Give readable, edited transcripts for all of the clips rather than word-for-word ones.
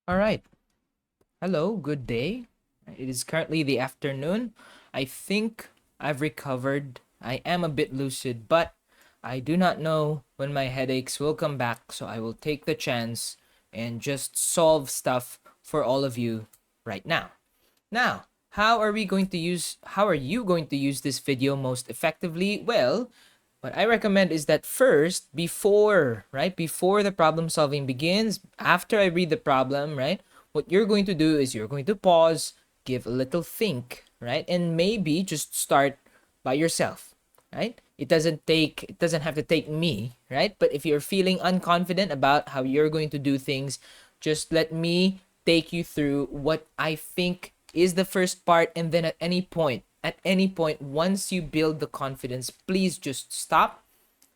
All right. Hello, good day. It is currently the afternoon. I think I've recovered. I am a bit lucid, but I do not know when my headaches will come back, so I will take the chance and just solve stuff for all of you right now. Now, how are you going to use this video most effectively? Well, what I recommend is that first, before the problem solving begins, after I read the problem, right? What you're going to do is you're going to pause, give a little think, right? And maybe just start by yourself, right? It doesn't have to take me, right? But if you're feeling unconfident about how you're going to do things, just let me take you through what I think is the first part, and then at any point once you build the confidence, please just stop,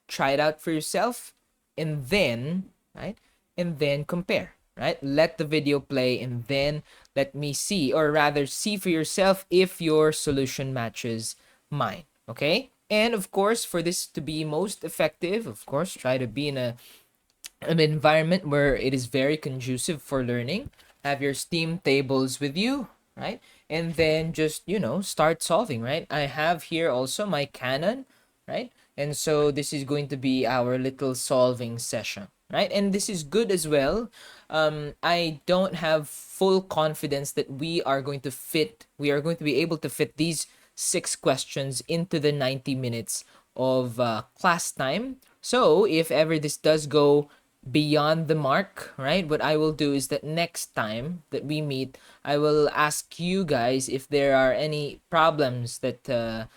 try it out for yourself, and then, right? And then compare, right? Let the video play and then let me see, or rather see for yourself if your solution matches mine, okay? And of course, for this to be most effective, of course, try to be in an environment where it is very conducive for learning. Have your Steam tables with you, right? And then just, start solving, right? I have here also my Canon, right? And so this is going to be our little solving session, right? And this is good as well. I don't have full confidence that we are going to be able to fit these 6 questions into the 90 minutes of class time. So if ever this does go beyond the mark, right? What I will do is that next time that we meet, I will ask you guys if there are any problems that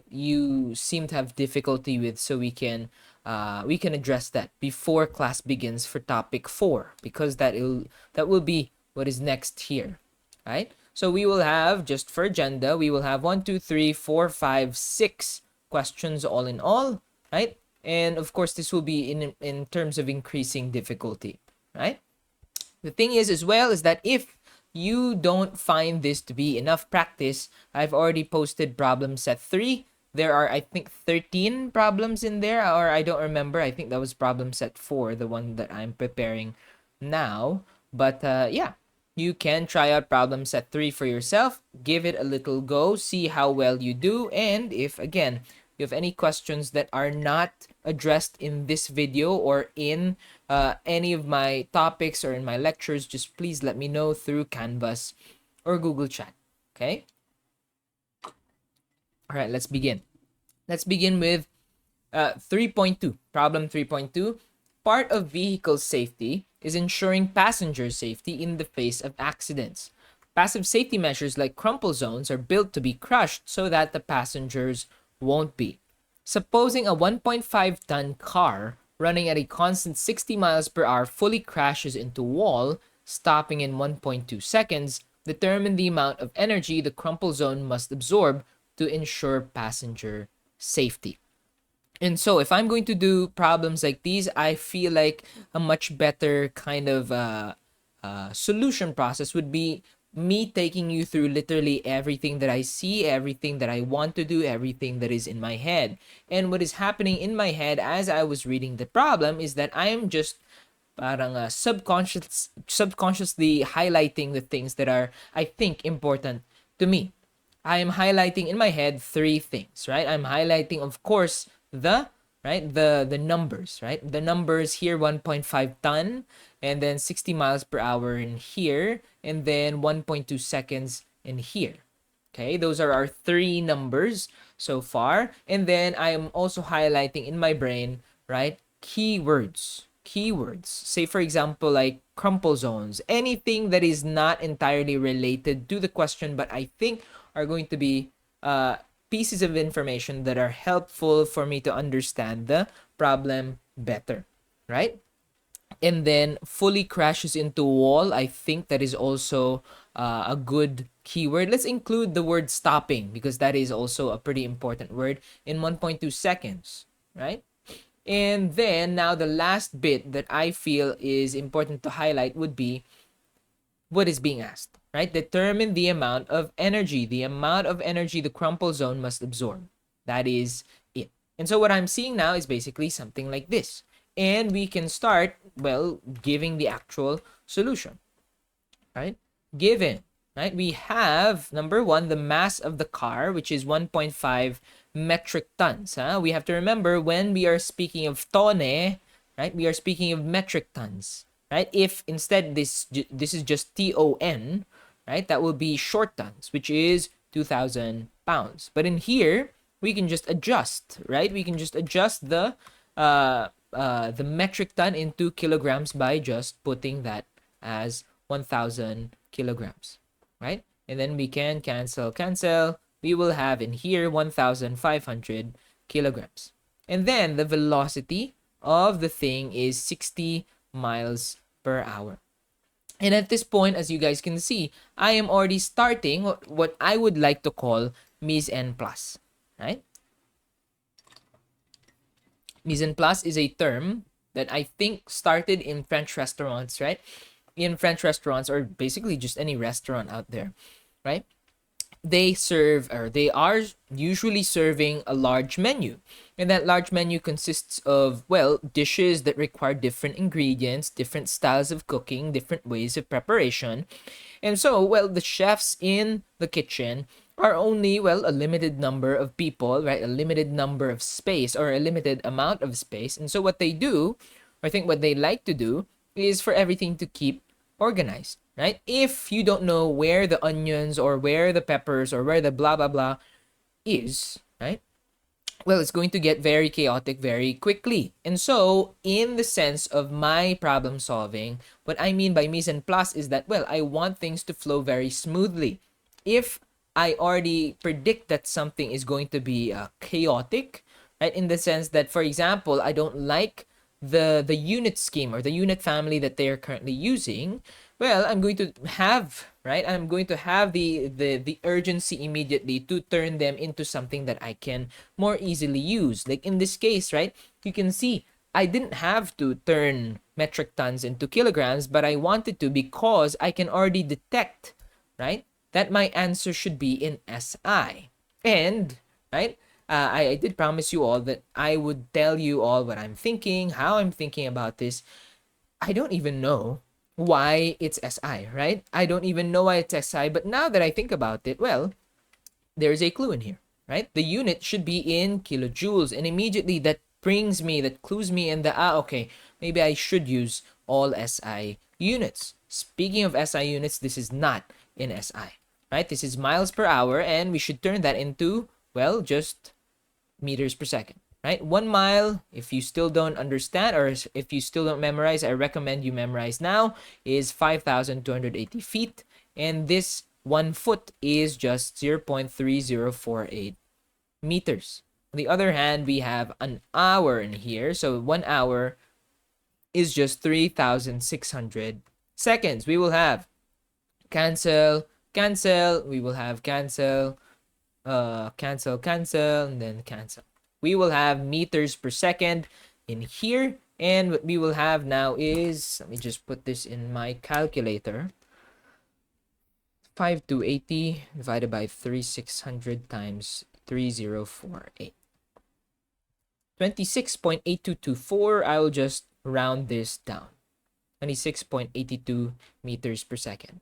you seem to have difficulty with, so we can address that before class begins for topic 4, because that will be what is next here, right? So we will have, just for agenda, we will have 1, 2, 3, 4, 5, 6 questions all in all, right? And of course, this will be in terms of increasing difficulty, right? The thing is as well is that if you don't find this to be enough practice, I've already posted problem set 3. There are, I think, 13 problems in there, or I don't remember. I think that was problem set 4, the one that I'm preparing now. But yeah, you can try out problem set 3 for yourself, give it a little go, see how well you do, and if, again, you have any questions that are not addressed in this video or in any of my topics or in my lectures, just please let me know through Canvas or Google Chat. Okay? All right, let's begin. Let's begin with 3.2. Problem 3.2. Part of vehicle safety is ensuring passenger safety in the face of accidents. Passive safety measures like crumple zones are built to be crushed so that the passengers won't be. Supposing a 1.5-ton car running at a constant 60 miles per hour fully crashes into wall, stopping in 1.2 seconds, determine the amount of energy the crumple zone must absorb to ensure passenger safety. And so if I'm going to do problems like these, I feel like a much better kind of solution process would be me taking you through literally everything that I see, everything that I want to do, everything that is in my head. And what is happening in my head as I was reading the problem is that I am just parang subconsciously highlighting the things that are, I think, important to me. I am highlighting in my head 3 things, right? I'm highlighting, of course, the numbers, right? The numbers here, 1.5 ton, and then 60 miles per hour in here, and then 1.2 seconds in here. Okay, those are our 3 numbers so far. And then I am also highlighting in my brain, right, keywords. Keywords. Say, for example, like crumple zones, anything that is not entirely related to the question, but I think are going to be pieces of information that are helpful for me to understand the problem better, right? And then fully crashes into wall, I think that is also a good keyword. Let's include the word stopping, because that is also a pretty important word, in 1.2 seconds, right? And then now the last bit that I feel is important to highlight would be what is being asked, right? Determine the amount of energy the crumple zone must absorb. That is it. And so what I'm seeing now is basically something like this. And we can start, well, giving the actual solution. right? Given, right? We have, number one, the mass of the car, which is 1.5 metric tons. We have to remember when we are speaking of tone, right? We are speaking of metric tons, right? If instead this is just ton, right? That will be short tons, which is 2,000 pounds. But in here, we can just adjust, right? We can just adjust the metric ton into kilograms by just putting that as 1,000 kilograms, right? And then we can cancel. We will have in here 1,500 kilograms. And then the velocity of the thing is 60 miles per hour. And at this point, as you guys can see, I am already starting what I would like to call mise en place, right? Mise en place is a term that I think started in French restaurants, right? In French restaurants, or basically just any restaurant out there, right? They serve, or they are usually serving, a large menu. And that large menu consists of, well, dishes that require different ingredients, different styles of cooking, different ways of preparation. And so, well, the chefs in the kitchen are only, well, a limited number of people, right? A limited number of space, or a limited amount of space. And so what they do, or I think what they like to do, is for everything to keep organized, right? If you don't know where the onions or where the peppers or where the blah blah blah is, right? Well, it's going to get very chaotic very quickly. And so, in the sense of my problem solving, what I mean by mise en place is that, well, I want things to flow very smoothly. If I already predict that something is going to be chaotic, right? In the sense that, for example, I don't like the unit scheme or the unit family that they are currently using, well, I'm going to have, right? I'm going to have the urgency immediately to turn them into something that I can more easily use. Like in this case, right? You can see I didn't have to turn metric tons into kilograms, but I wanted to because I can already detect, right, that my answer should be in SI. And, right, I did promise you all that I would tell you all what I'm thinking, how I'm thinking about this. I don't even know why it's SI, right? I don't even know why it's SI, but now that I think about it, well, there's a clue in here, right? The unit should be in kilojoules, and immediately that clues me in the, okay, maybe I should use all SI units. Speaking of SI units, this is not in SI, right? This is miles per hour, and we should turn that into, well, just meters per second, right? 1 mile, if you still don't understand or if you still don't memorize, I recommend you memorize now, is 5,280 feet. And this 1 foot is just 0.3048 meters. On the other hand, we have an hour in here. So 1 hour is just 3,600 seconds. We will have cancel. We will have cancel, and then cancel. We will have meters per second in here. And what we will have now is, let me just put this in my calculator. 5,280 divided by 3,600 times 3048. 26.8224. I will just round this down. 26.82 meters per second.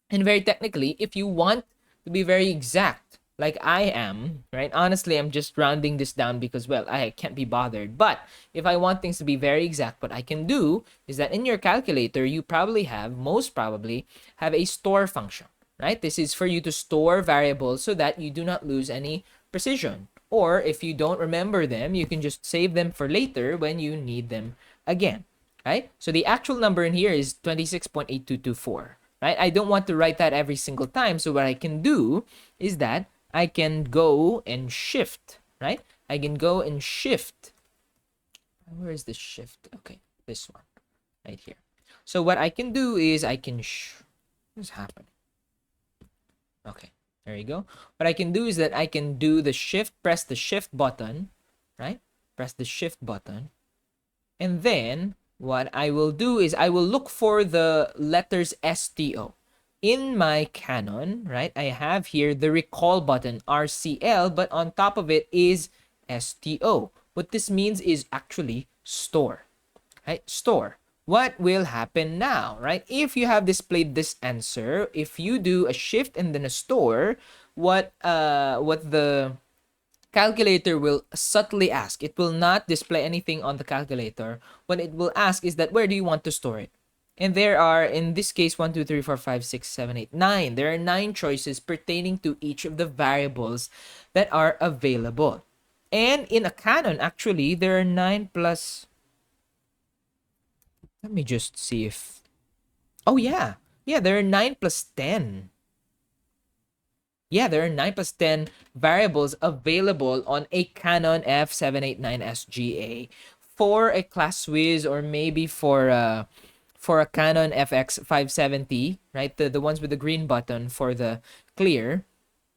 And very technically, if you want to be very exact, like I am, right? Honestly, I'm just rounding this down because, well, I can't be bothered. But if I want things to be very exact, what I can do is that in your calculator, you most probably have a store function, right? This is for you to store variables so that you do not lose any precision. Or if you don't remember them, you can just save them for later when you need them again, right? So the actual number in here is 26.8224. Right? I don't want to write that every single time. So what I can do is that I can go and shift, right? I can go and shift. Where is the shift? Okay, this one right here. So what I can do is I can, what's happening? Okay, there you go. What I can do is that I can do the shift, press the shift button, right? Press the shift button. And then what I will do is I will look for the letters STO. In my Canon, right, I have here the recall button, RCL, but on top of it is STO. What this means is actually store, right? Store. what will happen now, right? If you have displayed this answer, if you do a shift and then a store, what the calculator will subtly ask, it will not display anything on the calculator. What it will ask is that where do you want to store it? And there are, in this case, 1, 2, 3, 4, 5, 6, 7, 8, 9. There are 9 choices pertaining to each of the variables that are available. And in a canon, actually, there are 9 plus. Let me just see if. Oh, yeah. Yeah, there are 9 plus 10. Yeah, there are 9 plus 10 variables available on a Canon F789 SGA for a class Wiz, or maybe for a Canon FX 570, right? The ones with the green button for the clear,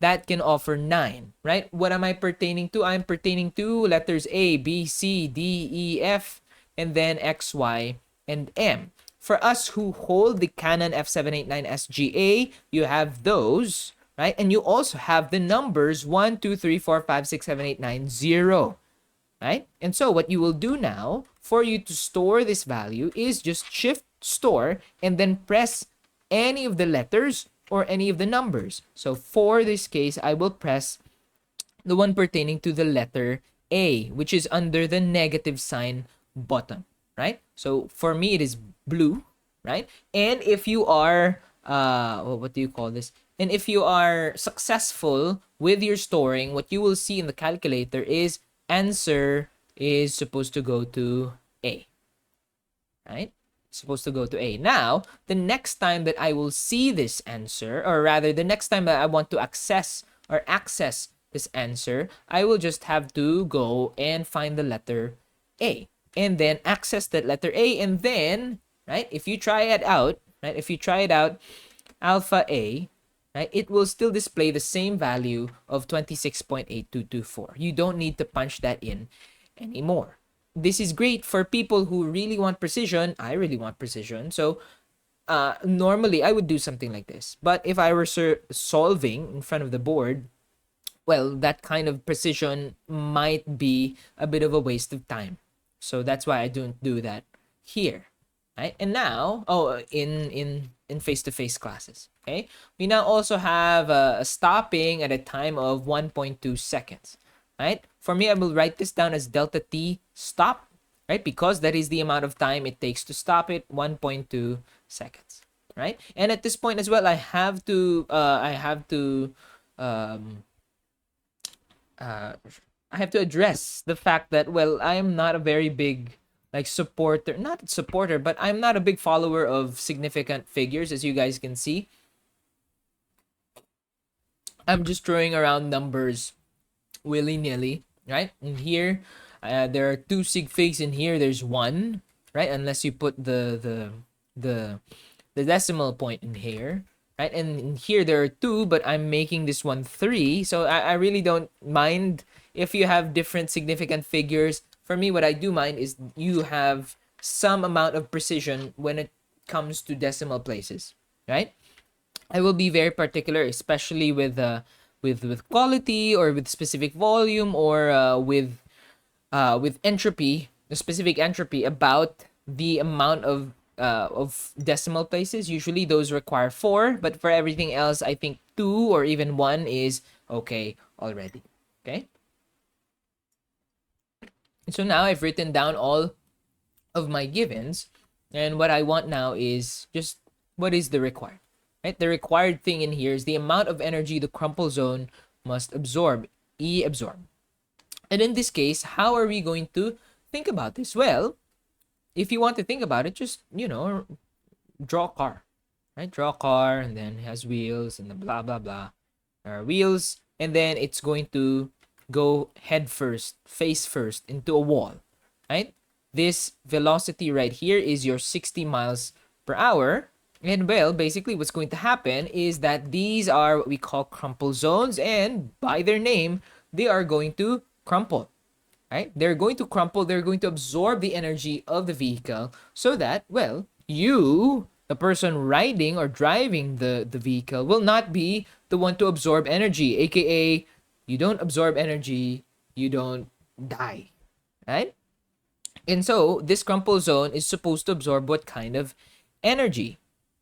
that can offer 9, right? What am I pertaining to? I'm pertaining to letters A, B, C, D, E, F, and then X, Y, and M. For us who hold the Canon F789 SGA, you have those, right? And you also have the numbers 1, 2, 3, 4, 5, 6, 7, 8, 9, 0, right? And so what you will do now for you to store this value is just shift store and then press any of the letters or any of the numbers. So for this case, I will press the one pertaining to the letter A, which is under the negative sign button, right? So for me, it is blue, right? And if you are, what do you call this? And if you are successful with your storing, what you will see in the calculator is answer is supposed to go to A, right? Supposed to go to A. Now, the next time that I will see this answer, or rather the next time that I want to access this answer, I will just have to go and find the letter A and then access that letter A, and then, right, if you try it out, alpha A, right, it will still display the same value of 26.8224. You don't need to punch that in anymore. This is great for people who really want precision. I really want precision. So normally I would do something like this. But if I were solving in front of the board, well, that kind of precision might be a bit of a waste of time. So that's why I don't do that here. Right? And now, in face-to-face classes, okay? We now also have a stopping at a time of 1.2 seconds, right? For me, I will write this down as delta T stop, right? Because that is the amount of time it takes to stop it, 1.2 seconds, right? And at this point as well, I have to address the fact that, well, I am not a very big supporter, but I'm not a big follower of significant figures, as you guys can see. I'm just throwing around numbers willy-nilly, right? And here, there are 2 sig figs in here. There's 1, right? Unless you put the decimal point in here, right? And in here there are 2, but I'm making this one 3. So I really don't mind if you have different significant figures. For me, what I do mind is you have some amount of precision when it comes to decimal places, right? I will be very particular, especially with quality, or with specific volume, or with entropy, the specific entropy, about the amount of decimal places. Usually those require 4, but for everything else, I think 2 or even 1 is okay already. Okay. So now I've written down all of my givens, and what I want now is just what is the required, right? The required thing in here is the amount of energy the crumple zone must absorb, E absorb. And in this case, how are we going to think about this? Well, if you want to think about it, just, draw a car, right? Draw a car, and then it has wheels, and then blah, blah, blah. There are wheels, and then it's going to go face first into a wall, right? This velocity right here is your 60 miles per hour. And well, basically what's going to happen is that these are what we call crumple zones, and by their name, they are going to crumple, right? They're going to crumple, they're going to absorb the energy of the vehicle, so that, well, you, the person riding or driving the vehicle, will not be the one to absorb energy, aka you don't absorb energy, you don't die, right? And so this crumple zone is supposed to absorb what kind of energy?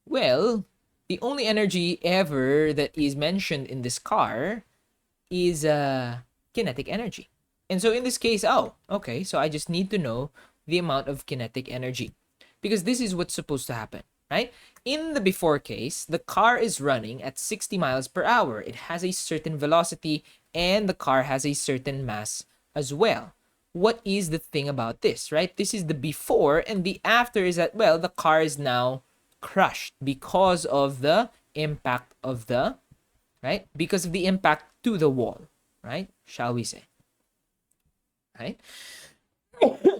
Well, the only energy ever that is mentioned in this car is kinetic energy. And so in this case, oh, okay, so I just need to know the amount of kinetic energy because this is what's supposed to happen, right? In the before case, the car is running at 60 miles per hour. It has a certain velocity and the car has a certain mass as well. What is the thing about this, right? This is the before, and the after is that, well, the car is now crushed because of the impact of the, right? Because of the impact to the wall, right? Shall we say, right?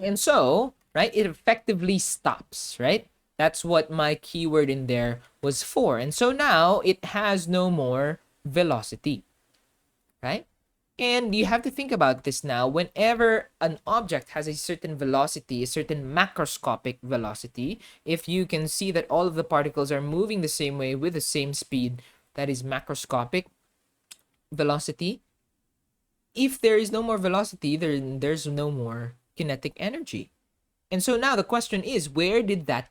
And so, right, it effectively stops, right? That's what my keyword in there was for. And so now it has no more velocity, right? And you have to think about this now. Whenever an object has a certain velocity, a certain macroscopic velocity, if you can see that all of the particles are moving the same way with the same speed, that is macroscopic velocity. If there is no more velocity, there's no more kinetic energy. And so now the question is, where did that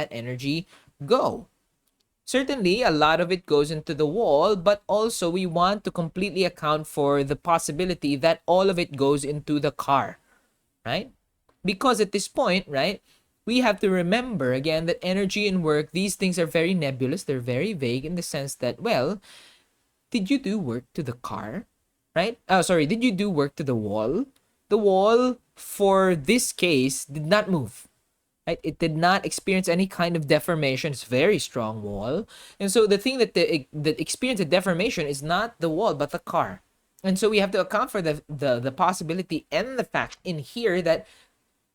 energy go? Certainly, a lot of it goes into the wall, but also we want to completely account for the possibility that all of it goes into the car, right? Because at this point, right, we have to remember again that energy and work, these things are very nebulous. They're very vague in the sense that, well, did you do work to the car, right? Oh, sorry, did you do work to the wall? The wall, for this case, did not move. Right? It did not experience any kind of deformation. It's a very strong wall. And so the thing that experienced a deformation is not the wall, but the car. And so we have to account for the possibility and the fact in here that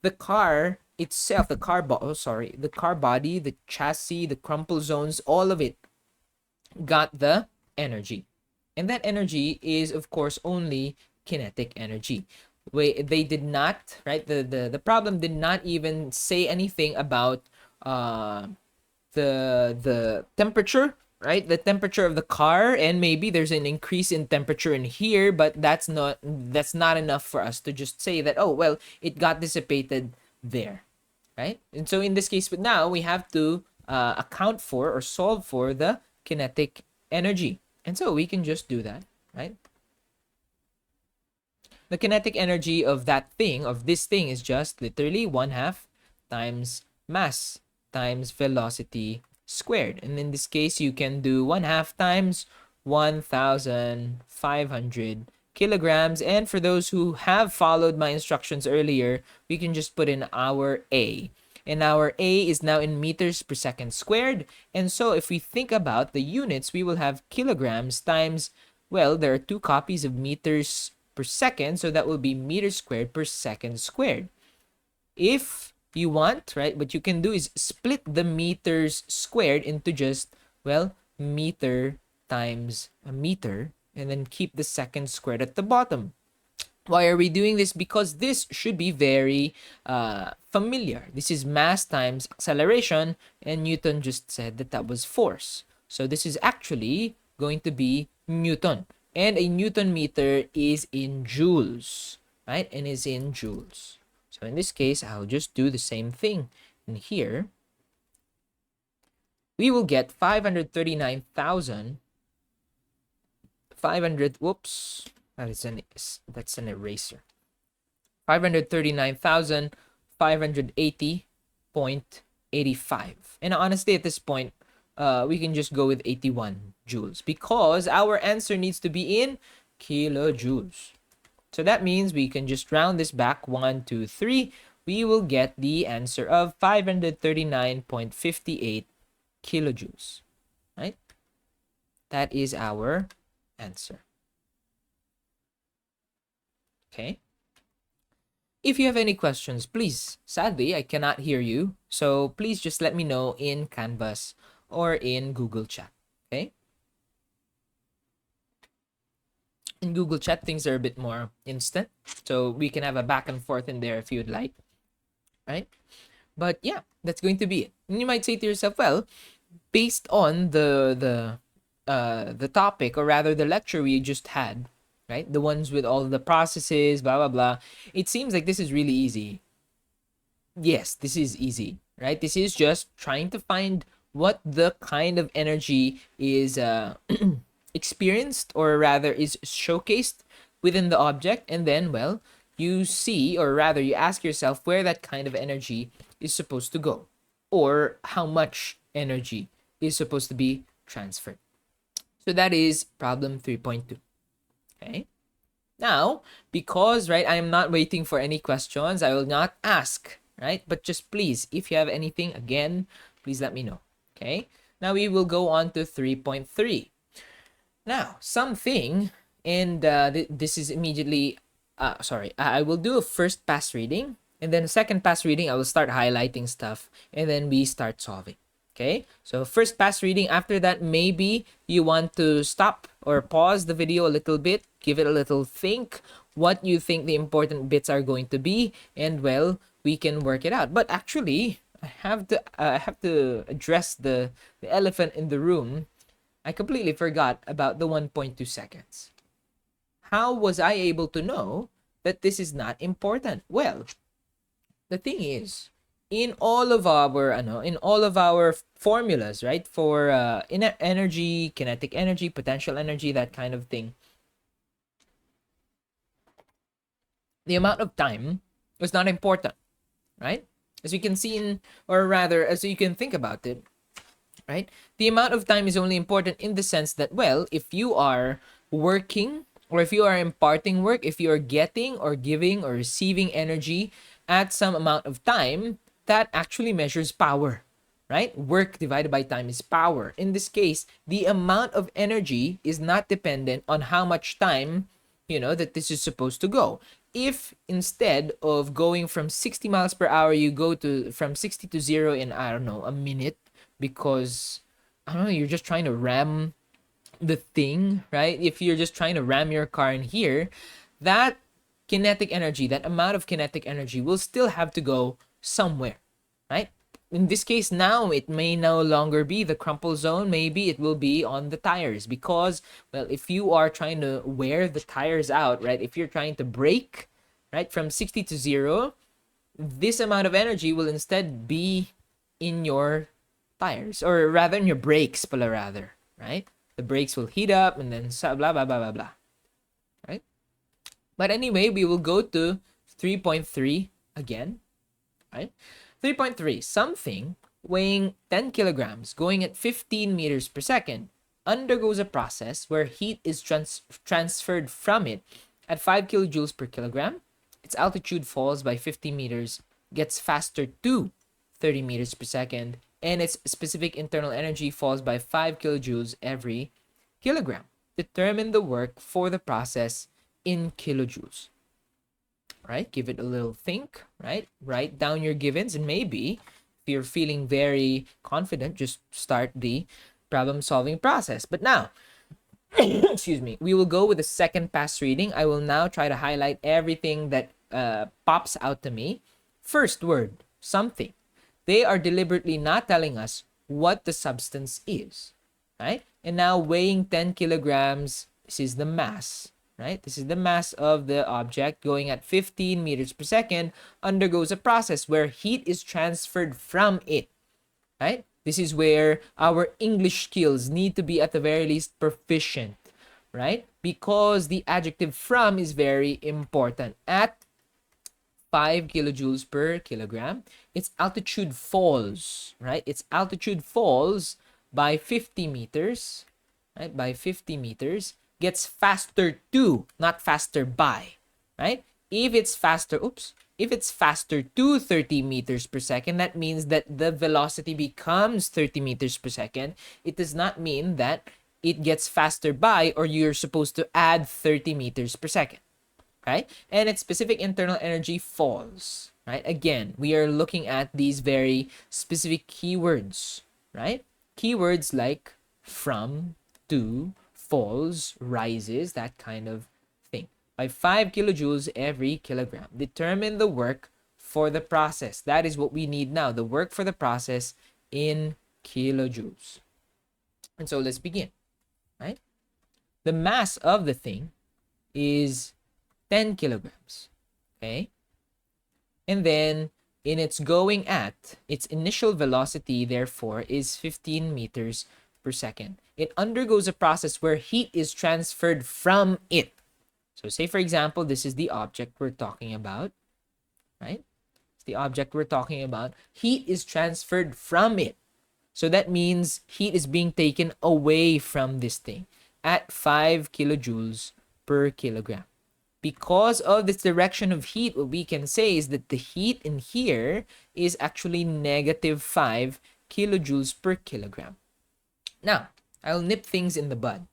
the car itself, the car body, the chassis, the crumple zones, all of it got the energy. And that energy is, of course, only kinetic energy. They did not, right? The problem did not even say anything about the temperature, right? The temperature of the car, and maybe there's an increase in temperature in here, but that's not enough for us to just say that, oh well, it got dissipated there, right? And so in this case, but now we have to account for or solve for the kinetic energy. And so we can just do that, right? The kinetic energy of this thing is just literally 1/2 times mass times velocity squared. And in this case, you can do 1/2 times 1,500 kilograms. And for those who have followed my instructions earlier, we can just put in our A. And our A is now in meters per second squared. And so if we think about the units, we will have kilograms times, well, there are 2 copies of meters per second, so that will be meters squared per second squared. If you want, right, what you can do is split the meters squared into just, well, meter times a meter, and then keep the second squared at the bottom. Why are we doing this? Because this should be very familiar. This is mass times acceleration, and Newton just said that that was force. So this is actually going to be Newton. And a Newton meter is in joules, right? And is in joules. So in this case, I'll just do the same thing in here. We will get 539,500. Whoops. That's an eraser. 539,580.85. And honestly, at this point, we can just go with 81 joules because our answer needs to be in kilojoules. So that means we can just round this back 1, 2, 3. We will get the answer of 539.58 kilojoules, right? That is our answer. Okay. If you have any questions, please, sadly, I cannot hear you. So please just let me know in Canvas or in Google Chat, okay? In Google Chat, things are a bit more instant. So we can have a back and forth in there if you'd like, right? But yeah, that's going to be it. And you might say to yourself, well, based on the topic, or rather the lecture we just had, right? The ones with all the processes, blah, blah, blah. It seems like this is really easy. yes, this is easy, right? This is just trying to find what the kind of energy is experienced, or rather is showcased within the object. And then, well, you see, or rather you ask yourself where that kind of energy is supposed to go, or how much energy is supposed to be transferred. So that is problem 3.2. Okay. Now, because, right, I am not waiting for any questions, I will not ask, right? But just please, if you have anything, again, please let me know. Okay. Now we will go on to 3.3. Now, something, and this is immediately, sorry, I will do a first pass reading, and then a second pass reading, I will start highlighting stuff, and then we start solving. Okay, so first pass reading. After that, maybe you want to stop or pause the video a little bit, give it a little think, what you think the important bits are going to be, and well, we can work it out. But actually, I have to address the elephant in the room. I completely forgot about the 1.2 seconds. How was I able to know that this is not important? Well, the thing is, in all of our formulas, right, for energy, kinetic energy, potential energy, that kind of thing, the amount of time was not important, right? As you can see in, or rather, as you can think about it, right? The amount of time is only important in the sense that, well, if you are working, or if you are imparting work, if you are getting or giving or receiving energy at some amount of time, that actually measures power, right? Work divided by time is power. In this case, the amount of energy is not dependent on how much time, that this is supposed to go. If instead of going from 60 miles per hour, you go to from 60 to 0 in, I don't know, a minute, because I don't know, you're just trying to ram the thing, right? If you're just trying to ram your car in here, that kinetic energy, that amount of kinetic energy will still have to go somewhere, right? In this case, now it may no longer be the crumple zone. Maybe it will be on the tires, because, well, if you are trying to wear the tires out, right? If you're trying to brake, right, from 60 to 0, this amount of energy will instead be in your tires, or rather in your brakes, pala rather, right? The brakes will heat up, and then blah blah blah blah blah, right? But anyway, we will go to 3.3 again, right? 3.3, something weighing 10 kilograms going at 15 meters per second undergoes a process where heat is transferred from it at 5 kilojoules per kilogram. Its altitude falls by 50 meters, gets faster to 30 meters per second, and its specific internal energy falls by 5 kilojoules every kilogram. Determine the work for the process in kilojoules. Right? Give it a little think, right? Write down your givens, and maybe if you're feeling very confident, just start the problem solving process. But now, excuse me, we will go with the second pass reading. I will now try to highlight everything that pops out to me. First word, something. They are deliberately not telling us what the substance is, right? And now weighing 10 kilograms, this is the mass, right? This is the mass of the object going at 15 meters per second, undergoes a process where heat is transferred from it, right? This is where our English skills need to be at the very least proficient, right? Because the adjective from is very important. At 5 kilojoules per kilogram, its altitude falls, right? Its altitude falls by 50 meters, right? By 50 meters, gets faster to, not faster by, right? If it's faster to 30 meters per second, that means that the velocity becomes 30 meters per second. It does not mean that it gets faster by, or you're supposed to add 30 meters per second, right? And its specific internal energy falls, right? Again, we are looking at these very specific keywords, right? Keywords like from, to, falls, rises, that kind of thing. By 5 kilojoules every kilogram. Determine the work for the process. That is what we need now. The work for the process in kilojoules. And so let's begin, right? The mass of the thing is 10 kilograms, okay? And then in its going at, its initial velocity, therefore, is 15 meters per second. It undergoes a process where heat is transferred from it. So say, for example, this is the object we're talking about, right? It's the object we're talking about. Heat is transferred from it. So that means heat is being taken away from this thing at 5 kilojoules per kilogram. Because of this direction of heat, what we can say is that the heat in here is actually negative 5 kilojoules per kilogram. Now, I'll nip things in the bud.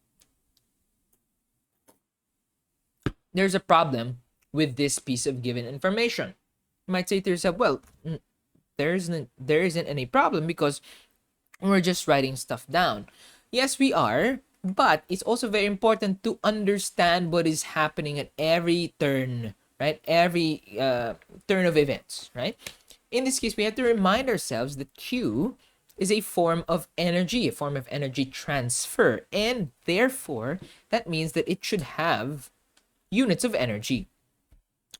There's a problem with this piece of given information. You might say to yourself, well, there isn't any problem because we're just writing stuff down. Yes, we are, but it's also very important to understand what is happening at every turn, right? Every turn of events, right? In this case, we have to remind ourselves that Q is a form of energy transfer, and therefore, that means that it should have units of energy.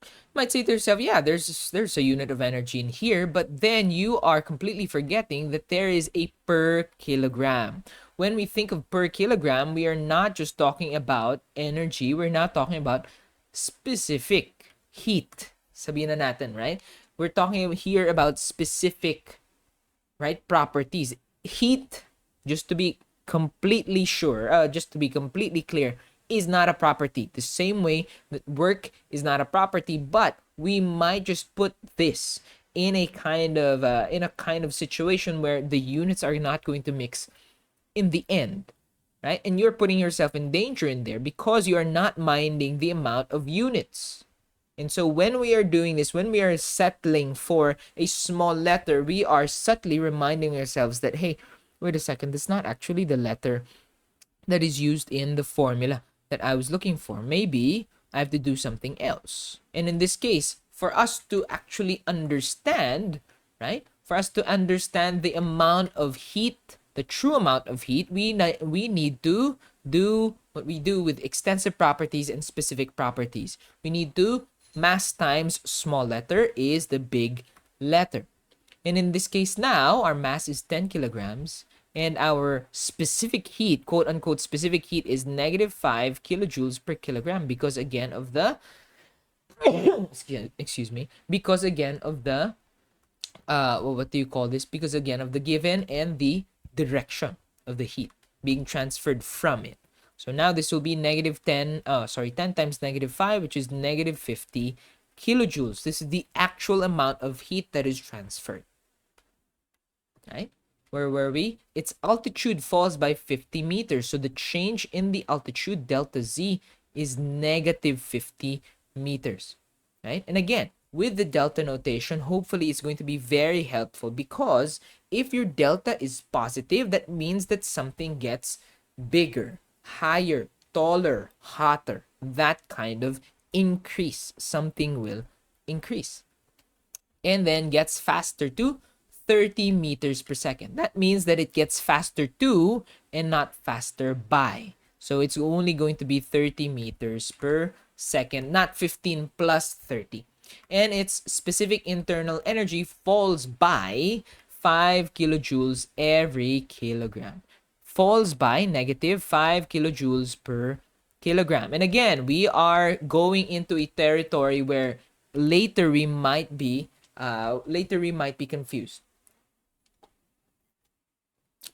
You might say to yourself, yeah, there's a unit of energy in here, but then you are completely forgetting that there is a per kilogram. When we think of per kilogram, we are not just talking about energy, we're not talking about specific heat. Sabihin na natin, right? We're talking here about specific, right, properties. Heat, just to be completely sure, just to be completely clear, is not a property. The same way that work is not a property, but we might just put this in a kind of situation where the units are not going to mix in the end, right? And you're putting yourself in danger in there because you are not minding the amount of units. And so when we are doing this, when we are settling for a small letter, we are subtly reminding ourselves that, hey, wait a second, that's not actually the letter that is used in the formula that I was looking for. Maybe I have to do something else. And in this case, for us to actually understand, right? For us to understand the amount of heat, the true amount of heat, we need to do what we do with extensive properties and specific properties. We need to mass times small letter is the big letter. And in this case now, our mass is 10 kilograms. And our specific heat, quote unquote specific heat, is negative 5 kilojoules per kilogram because again of the excuse me, because again of the what do you call this? Because again of the given and the direction of the heat being transferred from it. So now this will be 10 times negative 5, which is negative 50 kilojoules. This is the actual amount of heat that is transferred. Right? Where were we? Its altitude falls by 50 meters. So the change in the altitude, delta Z, is negative 50 meters. Right? And again, with the delta notation, hopefully it's going to be very helpful because if your delta is positive, that means that something gets bigger, higher, taller, hotter. That kind of increase. Something will increase. And then gets faster to 30 meters per second. That means that it gets faster to and not faster by. So it's only going to be 30 meters per second, not 15 plus 30. And its specific internal energy falls by 5 kilojoules every kilogram. Falls by negative 5 kilojoules per kilogram. And again, we are going into a territory where later we might be confused.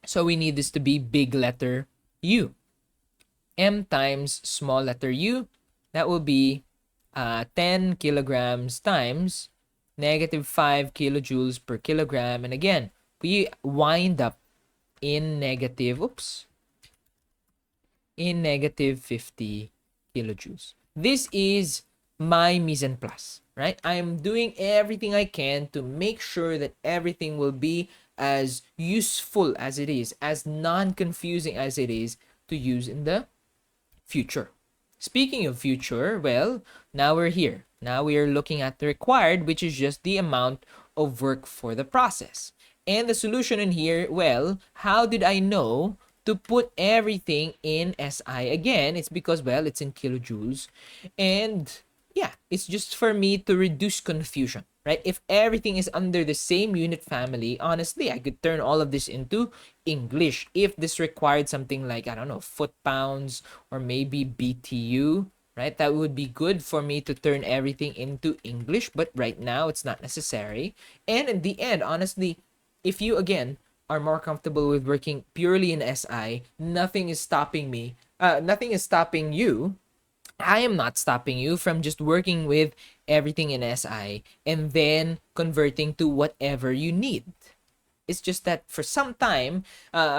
So we need this to be big letter U. M times small letter u, that will be 10 kilograms times negative 5 kilojoules per kilogram. And again, we wind up in negative 50 kilojoules. This is my mise en place, right? I'm doing everything I can to make sure that everything will be as useful as it is, as non-confusing as it is to use in the future. Speaking of future, well, now we're here. Now we are looking at the required, which is just the amount of work for the process. And the solution in here, well, how did I know to put everything in SI again? It's because, well, it's in kilojoules. And yeah, it's just for me to reduce confusion, right? If everything is under the same unit family, honestly, I could turn all of this into English. If this required something like, I don't know, foot pounds or maybe BTU, right? That would be good for me to turn everything into English, but right now it's not necessary. And in the end, honestly, if you again are more comfortable with working purely in SI, nothing is stopping me. Nothing is stopping you. I am not stopping you from just working with everything in SI and then converting to whatever you need. It's just that for some time,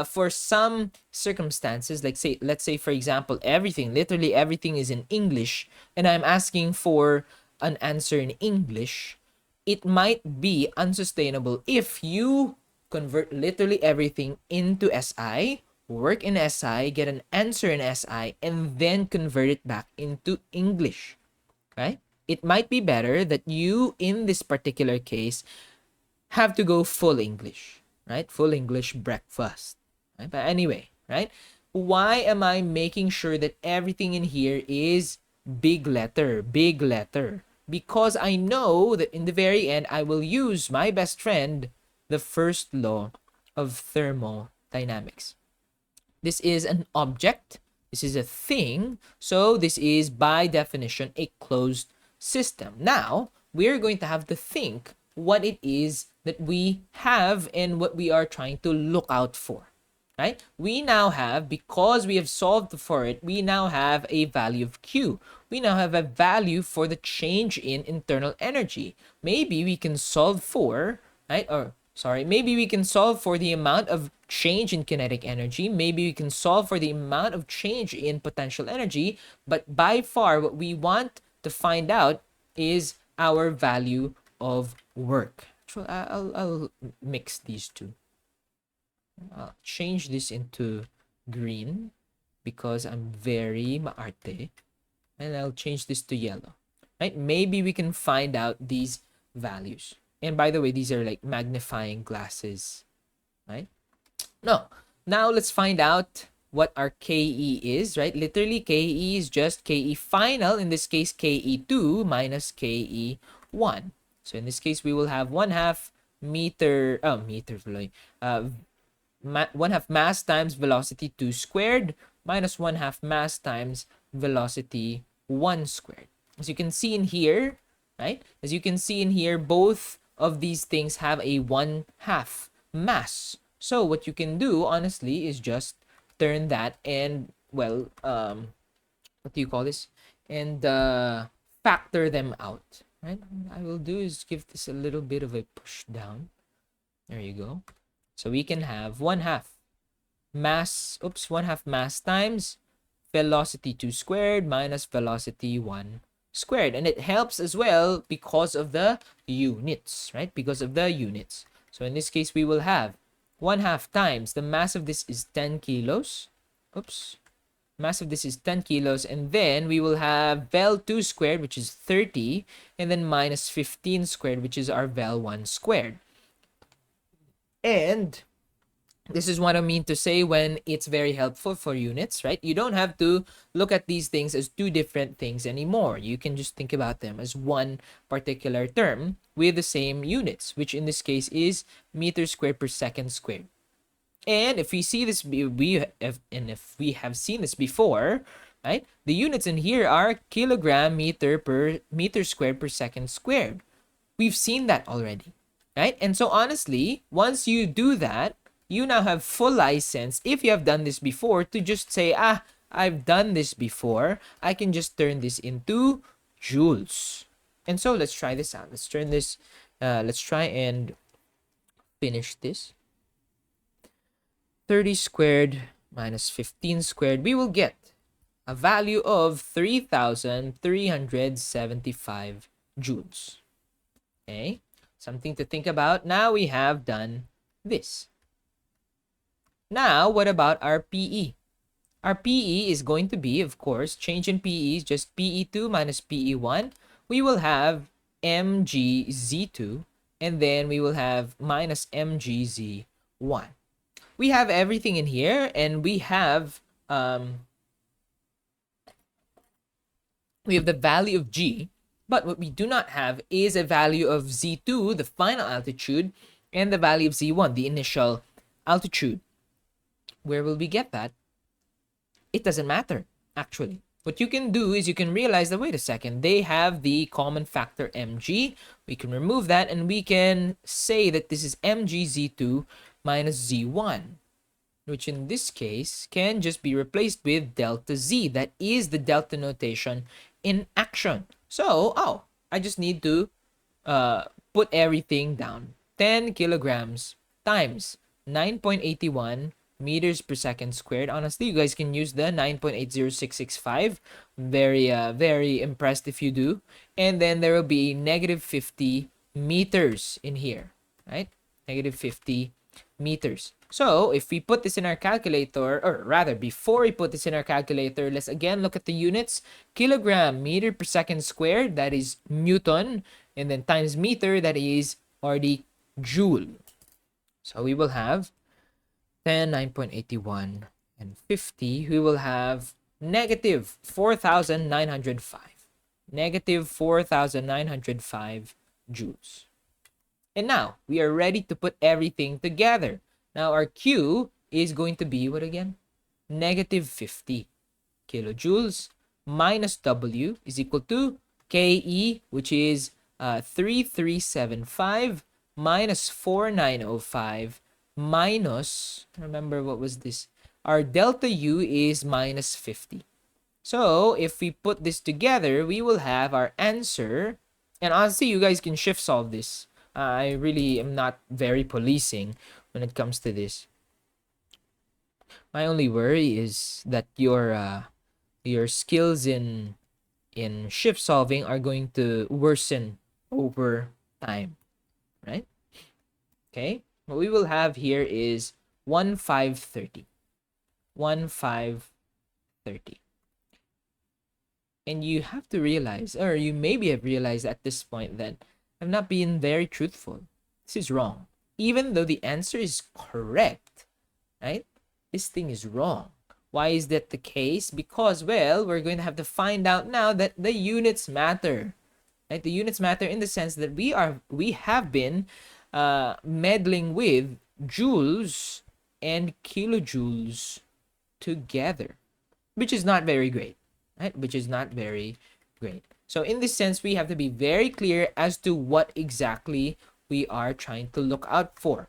for some circumstances, like say, let's say for example, literally everything is in English, and I'm asking for an answer in English, it might be unsustainable if you convert literally everything into SI, work in SI, get an answer in SI, and then convert it back into English, right? It might be better that you, in this particular case, have to go full English, right? Full English breakfast. Right? But anyway, right? Why am I making sure that everything in here is big letter, big letter? Because I know that in the very end, I will use my best friend, the first law of thermodynamics. This is an object. This is a thing. So this is by definition a closed system. Now, we're going to have to think what it is that we have and what we are trying to look out for. Right? We now have, because we have solved for it, we now have a value of Q. We now have a value for the change in internal energy. Maybe we can solve for, right? Or sorry, maybe we can solve for the amount of change in kinetic energy. Maybe we can solve for the amount of change in potential energy. But by far, what we want to find out is our value of work. So I'll mix these two. I'll change this into green because I'm very maarte. And I'll change this to yellow. Right? Maybe we can find out these values. And by the way, these are like magnifying glasses. Right? No. Now let's find out what our KE is, right? Literally, KE is just KE final. In this case, KE2 minus KE1. So in this case, we will have 1/2 meter, 1/2 mass times velocity 2 squared minus 1/2 mass times velocity 1 squared. As you can see in here, right? As you can see in here, both of these things have a 1/2 mass. So what you can do, honestly, is just turn that and, well, what do you call this? And factor them out, right? What I will do is give this a little bit of a push down. There you go. So we can have 1/2 mass, 1/2 mass times velocity 2 squared minus velocity 1 squared. And it helps as well because of the units, right? Because of the units. So in this case, we will have 1/2 times, the mass of this is 10 kilos. Mass of this is 10 kilos. And then we will have vel2 squared, which is 30. And then minus 15 squared, which is our vel1 squared. And this is what I mean to say when it's very helpful for units, right? You don't have to look at these things as two different things anymore. You can just think about them as one particular term with the same units, which in this case is meters squared per second squared. And if we see this, if we have seen this before, right? The units in here are kilogram meter squared per second squared. We've seen that already, right? And so honestly, once you do that, you now have full license, if you have done this before, to just say, I've done this before. I can just turn this into joules. And so let's try this out. Let's turn this, let's try and finish this. 30 squared minus 15 squared, we will get a value of 3,375 joules. Okay, something to think about. Now we have done this. Now, what about our PE? Our PE is going to be, of course, change in PE is just PE2 minus PE1. We will have mgz2, and then we will have minus mgz1. We have everything in here, and we have the value of G. But what we do not have is a value of Z2, the final altitude, and the value of Z1, the initial altitude. Where will we get that? It doesn't matter, actually. What you can do is you can realize that, wait a second, they have the common factor mg. We can remove that and we can say that this is mg z2 minus z1, which in this case can just be replaced with delta z. That is the delta notation in action. So, I just need to put everything down. 10 kilograms times 9.81 meters per second squared. Honestly, you guys can use the 9.80665. Very impressed if you do. And then there will be negative 50 meters in here, right? Negative 50 meters. So if we put this in our calculator, or rather before we put this in our calculator, let's again look at the units. Kilogram meter per second squared, that is Newton, and then times meter, that is already joule. So we will have 10, 9.81, and 50. We will have negative 4,905. Negative 4,905 joules. And now, we are ready to put everything together. Now, our Q is going to be, what again? Negative 50 kilojoules minus W is equal to KE, which is 3375 minus 4905 minus, remember what was this? Our delta U is minus 50. So, if we put this together, we will have our answer. And honestly, you guys can shift solve this. I really am not very policing when it comes to this. My only worry is that your skills in shift solving are going to worsen over time, right? Okay, what we will have here is 1530. 1530. And you have to realize, or you maybe have realized at this point that I'm not being very truthful. This is wrong. Even though the answer is correct, right? This thing is wrong. Why is that the case? Because, well, we're going to have to find out now that the units matter. Right? The units matter in the sense that we have been meddling with joules and kilojoules together, which is not very great, right? Which is not very great. So in this sense, we have to be very clear as to what exactly we are trying to look out for.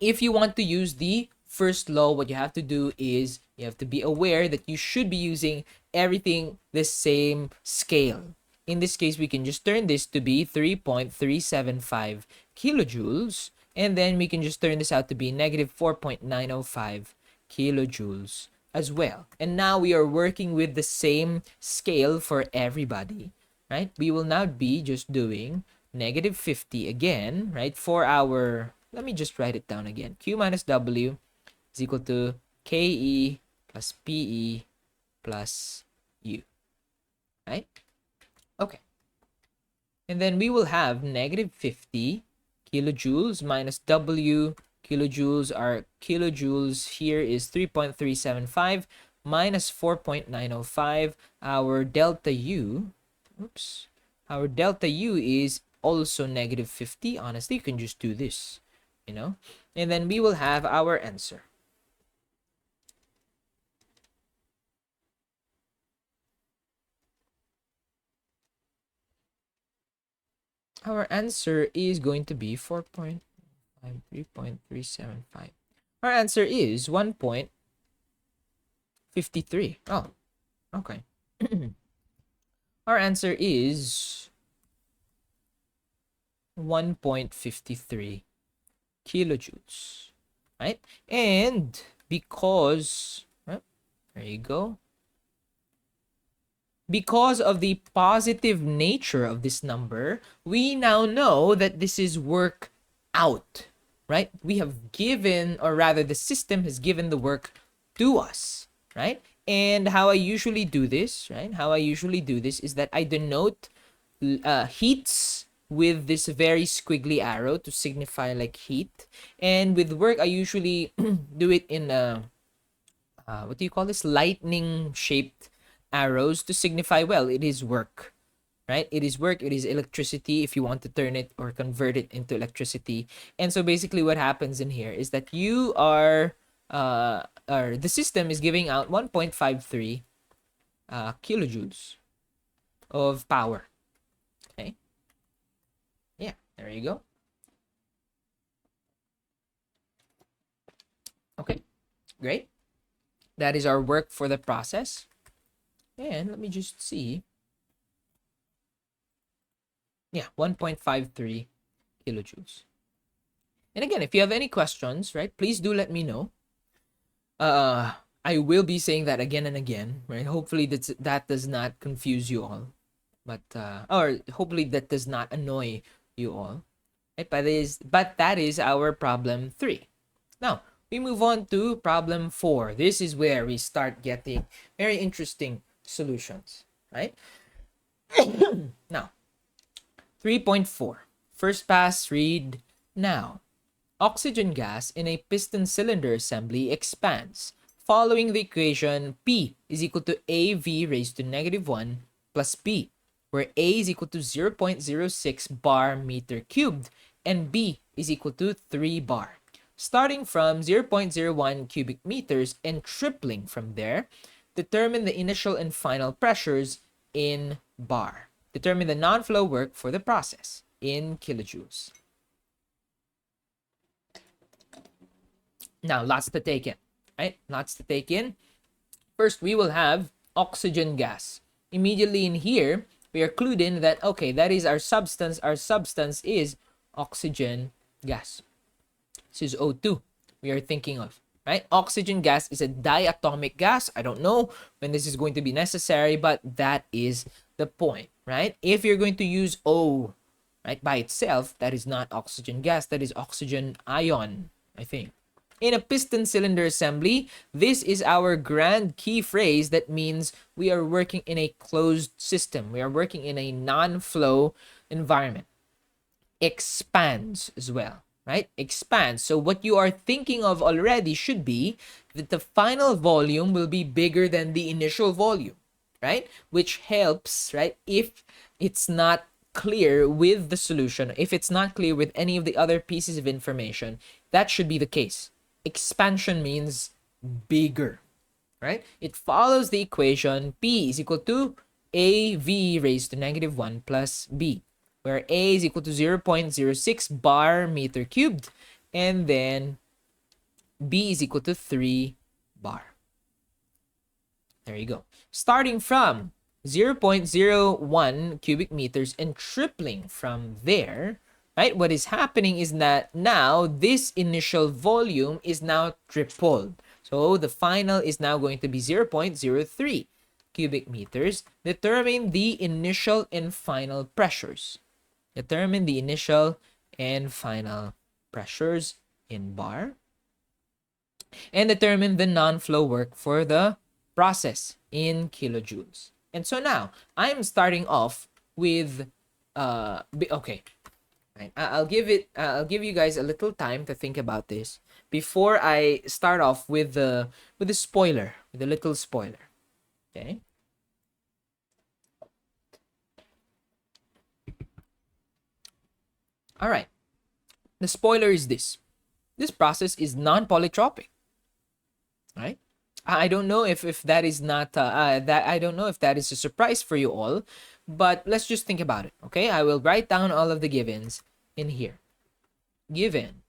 If you want to use the first law, what you have to do is you have to be aware that you should be using everything the same scale. In this case, we can just turn this to be 3.375 kilojoules, and then we can just turn this out to be negative 4.905 kilojoules as well. And now we are working with the same scale for everybody, right? We will now be just doing negative 50 again, right? For our, let me just write it down again. Q minus W is equal to KE plus PE plus U, right? Okay. And then we will have negative 50 kilojoules minus W. Kilojoules are kilojoules. Here is 3.375 minus 4.905. Our delta U, our delta U is also negative 50. Honestly, you can just do this, and then we will have our answer. Our answer is going to be 3.375. Our answer is 1.53. Oh, okay. Our answer is 1.53 kilojoules, right? And because, there you go. Because of the positive nature of this number, we now know that this is work out, right? We have given, or rather the system has given the work to us, right? And how I usually do this, right? How I usually do this is that I denote heats with this very squiggly arrow to signify like heat. And with work, I usually do it in what do you call this? Lightning shaped arrows to signify, well, it is work. right? It is work, it is electricity if you want to turn it or convert it into electricity. And so basically what happens in here is that you are, or the system is giving out 1.53 kilojoules of power. Okay. Yeah, there you go. Okay, great. That is our work for the process. And let me just see. Yeah, 1.53 kilojoules. And again, if you have any questions, right, please do let me know. I will be saying that again and again, right? Hopefully that does not confuse you all. But or hopefully that does not annoy you all. Right? But that is our problem 3. Now, we move on to problem 4. This is where we start getting very interesting solutions, right? Now, 3.4. First pass, read now. Oxygen gas in a piston cylinder assembly expands. Following the equation, P is equal to AV raised to -1 plus B, where A is equal to 0.06 bar meter cubed and B is equal to 3 bar. Starting from 0.01 cubic meters and tripling from there, determine the initial and final pressures in bar. Determine the non-flow work for the process in kilojoules. Now, lots to take in, right? Lots to take in. First, we will have oxygen gas. Immediately in here, we are clued in that, okay, that is our substance. Our substance is oxygen gas. This is O2 we are thinking of, right? Oxygen gas is a diatomic gas. I don't know when this is going to be necessary, but that is the point, right? If you're going to use O, right, by itself, that is not oxygen gas. That is oxygen ion, I think. In a piston cylinder assembly, this is our grand key phrase that means we are working in a closed system. We are working in a non-flow environment. Expands as well, right? Expands. So what you are thinking of already should be that the final volume will be bigger than the initial volume, right? Which helps, right? If it's not clear with the solution, if it's not clear with any of the other pieces of information, that should be the case. Expansion means bigger, right? It follows the equation P is equal to AV raised to -1 plus B, where A is equal to 0.06 bar meter cubed, and then B is equal to 3 bar. There you go. Starting from 0.01 cubic meters and tripling from there, right? What is happening is that now this initial volume is now tripled. So the final is now going to be 0.03 cubic meters. Determine the initial and final pressures. Determine the initial and final pressures in bar. And determine the non-flow work for the process in kilojoules. And so now, I'm starting off with, okay. Right. I'll give you guys a little time to think about this before I start off with the spoiler, with a little spoiler. Okay. All right. The spoiler is this. This process is non-polytropic. Right? I don't know if that is not that I don't know if that is a surprise for you all, but let's just think about it. Okay, I will write down all of the givens in here. Given,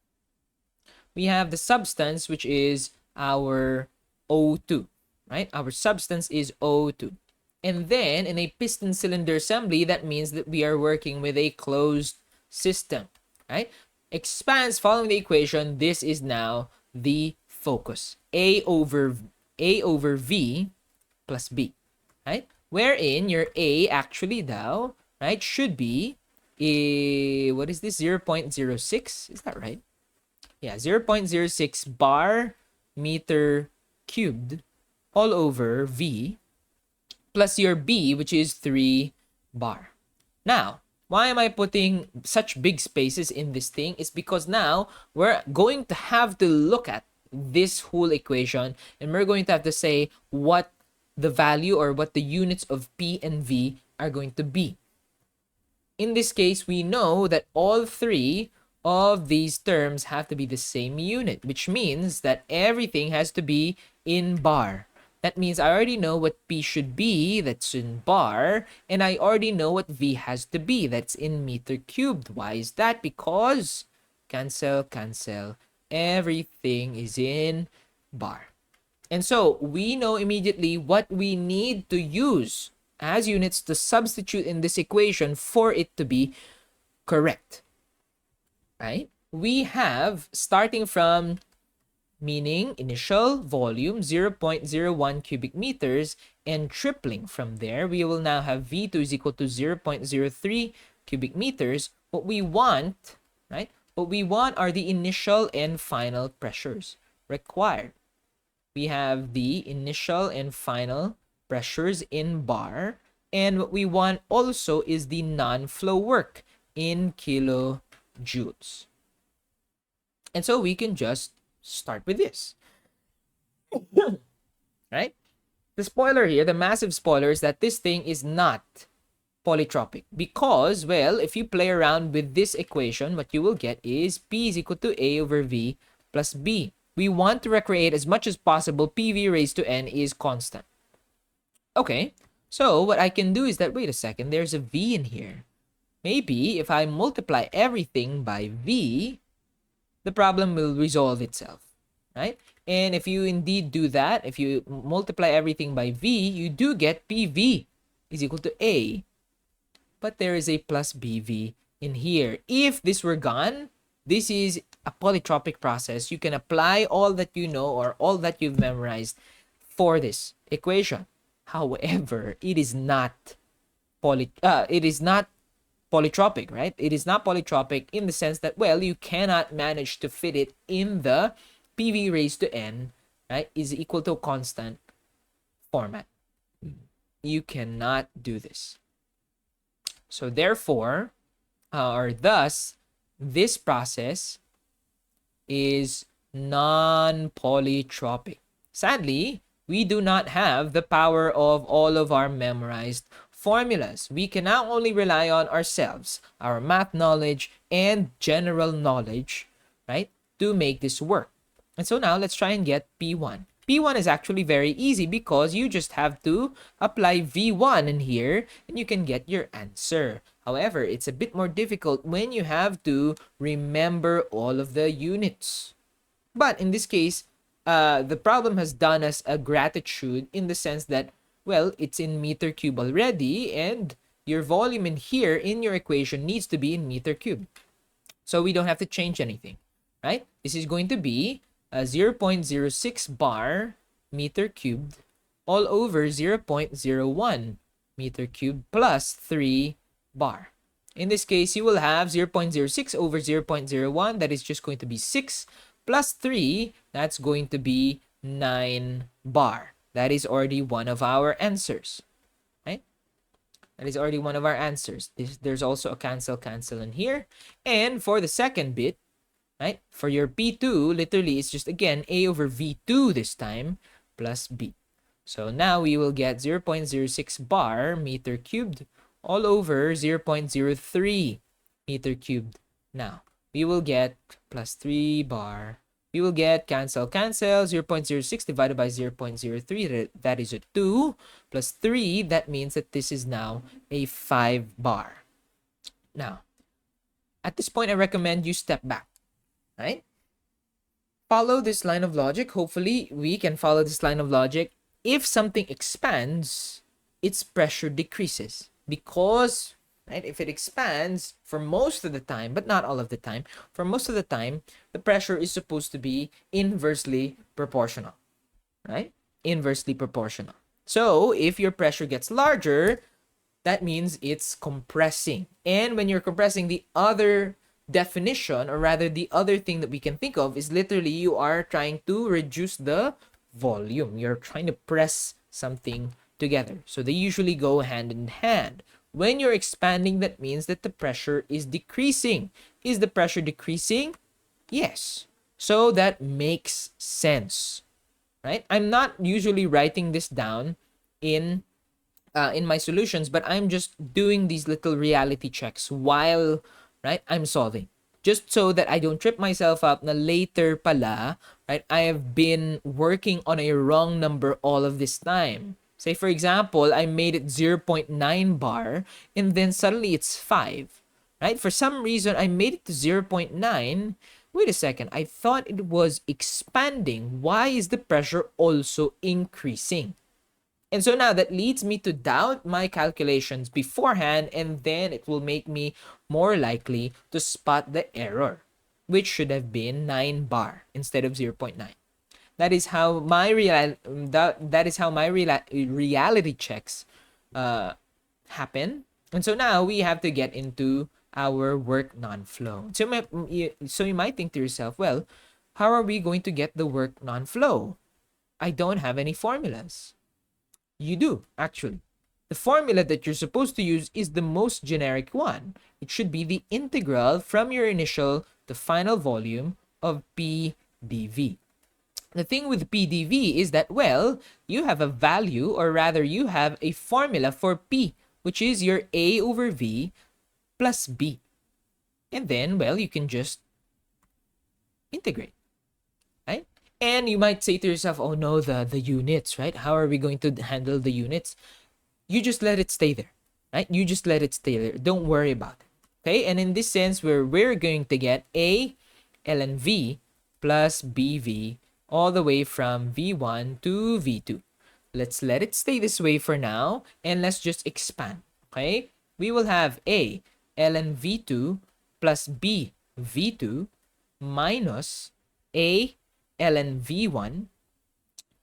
we have the substance, which is our O2, right? Our substance is O2. And then in a piston cylinder assembly, that means that we are working with a closed system, right? Expands following the equation. This is now the focus. A over V plus B, right? Wherein your A actually now, right, should be what is this? 0.06? Is that right? Yeah, 0.06 bar meter cubed all over V plus your B, which is 3 bar. Now, why am I putting such big spaces in this thing? It's because now we're going to have to look at this whole equation and we're going to have to say what the value or what the units of P and V are going to be. in this case, we know that all three of these terms have to be the same unit, which means that everything has to be in bar. That means I already know what P should be, that's in bar, and I already know what V has to be, that's in meter cubed. Why is that? Because cancel, cancel, everything is in bar. And so we know immediately what we need to use as units to substitute in this equation for it to be correct, right? We have, starting from meaning initial volume 0.01 cubic meters, and tripling from there, we will now have V2 is equal to 0.03 cubic meters. What we want, right? What we want are the initial and final pressures required. We have the initial and final pressures in bar, and what we want also is the non-flow work in kilojoules. And so we can just start with this. Right? The spoiler here, the massive spoiler, is that this thing is not polytropic because, well, if you play around with this equation, what you will get is P is equal to A over V plus B. We want to recreate as much as possible PV raised to N is constant. Okay, so what I can do is that, wait a second, there's a V in here. Maybe if I multiply everything by V, the problem will resolve itself, right? And if you indeed do that, if you multiply everything by V, you do get PV is equal to A. But there is a plus BV in here. If this were gone, this is a polytropic process. You can apply all that you know or all that you've memorized for this equation. However, it is not polytropic, right? It is not polytropic in the sense that, well, you cannot manage to fit it in the PV raised to N, right, is equal to constant format. You cannot do this. So therefore, or thus, this process is non-polytropic. Sadly, we do not have the power of all of our memorized formulas. We can now only rely on ourselves, our math knowledge, and general knowledge, right, to make this work. And so now let's try and get P1. P1 is actually very easy because you just have to apply V1 in here and you can get your answer. However, it's a bit more difficult when you have to remember all of the units. But in this case, the problem has done us a gratitude in the sense that, well, it's in meter cube already and your volume in here in your equation needs to be in meter cube. So we don't have to change anything, right? This is going to be 0.06 bar meter cubed all over 0.01 meter cubed plus 3 bar. In this case, you will have 0.06 over 0.01. That is just going to be 6 plus 3. That's going to be 9 bar. That is already one of our answers, right? That is already one of our answers. There's also a cancel in here. And for the second bit, right, for your P2, literally it's just again A over V2 this time plus B. So now we will get 0.06 bar meter cubed all over 0.03 meter cubed. Now we will get plus 3 bar. We will get cancel, 0.06 divided by 0.03, that is a 2, plus 3, that means that this is now a 5 bar. Now, at this point, I recommend you step back, right? Follow this line of logic. Hopefully, we can follow this line of logic. If something expands, its pressure decreases because, right, if it expands for most of the time, but not all of the time, for most of the time, the pressure is supposed to be inversely proportional, right? Inversely proportional. So if your pressure gets larger, that means it's compressing. And when you're compressing, the other definition, or rather the other thing that we can think of, is literally you are trying to reduce the volume. You're trying to press something together. So they usually go hand in hand. When you're expanding, that means that the pressure is decreasing. Is the pressure decreasing? Yes. So that makes sense, right? I'm not usually writing this down in in my solutions, but I'm just doing these little reality checks while, right, I'm solving. Just so that I don't trip myself up na later pala, right, I have been working on a wrong number all of this time. Say, for example, I made it 0.9 bar and then suddenly it's 5, right? For some reason, I made it to 0.9. Wait a second, I thought it was expanding. Why is the pressure also increasing? And so now that leads me to doubt my calculations beforehand, and then it will make me more likely to spot the error, which should have been 9 bar instead of 0.9. That is how my reality checks happen. And so now we have to get into our work non-flow. So you might think to yourself, well, how are we going to get the work non-flow? I don't have any formulas. You do, actually. The formula that you're supposed to use is the most generic one. It should be the integral from your initial to final volume of P dV. The thing with P dV is that, well, you have a value, or rather you have a formula for P, which is your A over V plus B. And then, well, you can just integrate, right? And you might say to yourself, oh no, the units, right? How are we going to handle the units? You just let it stay there, right? You just let it stay there. Don't worry about it, okay? And in this sense, we're going to get A ln V plus BV all the way from V1 to V2. Let's let it stay this way for now, and let's just expand, okay? We will have A ln V2 plus B V2 minus A ln V1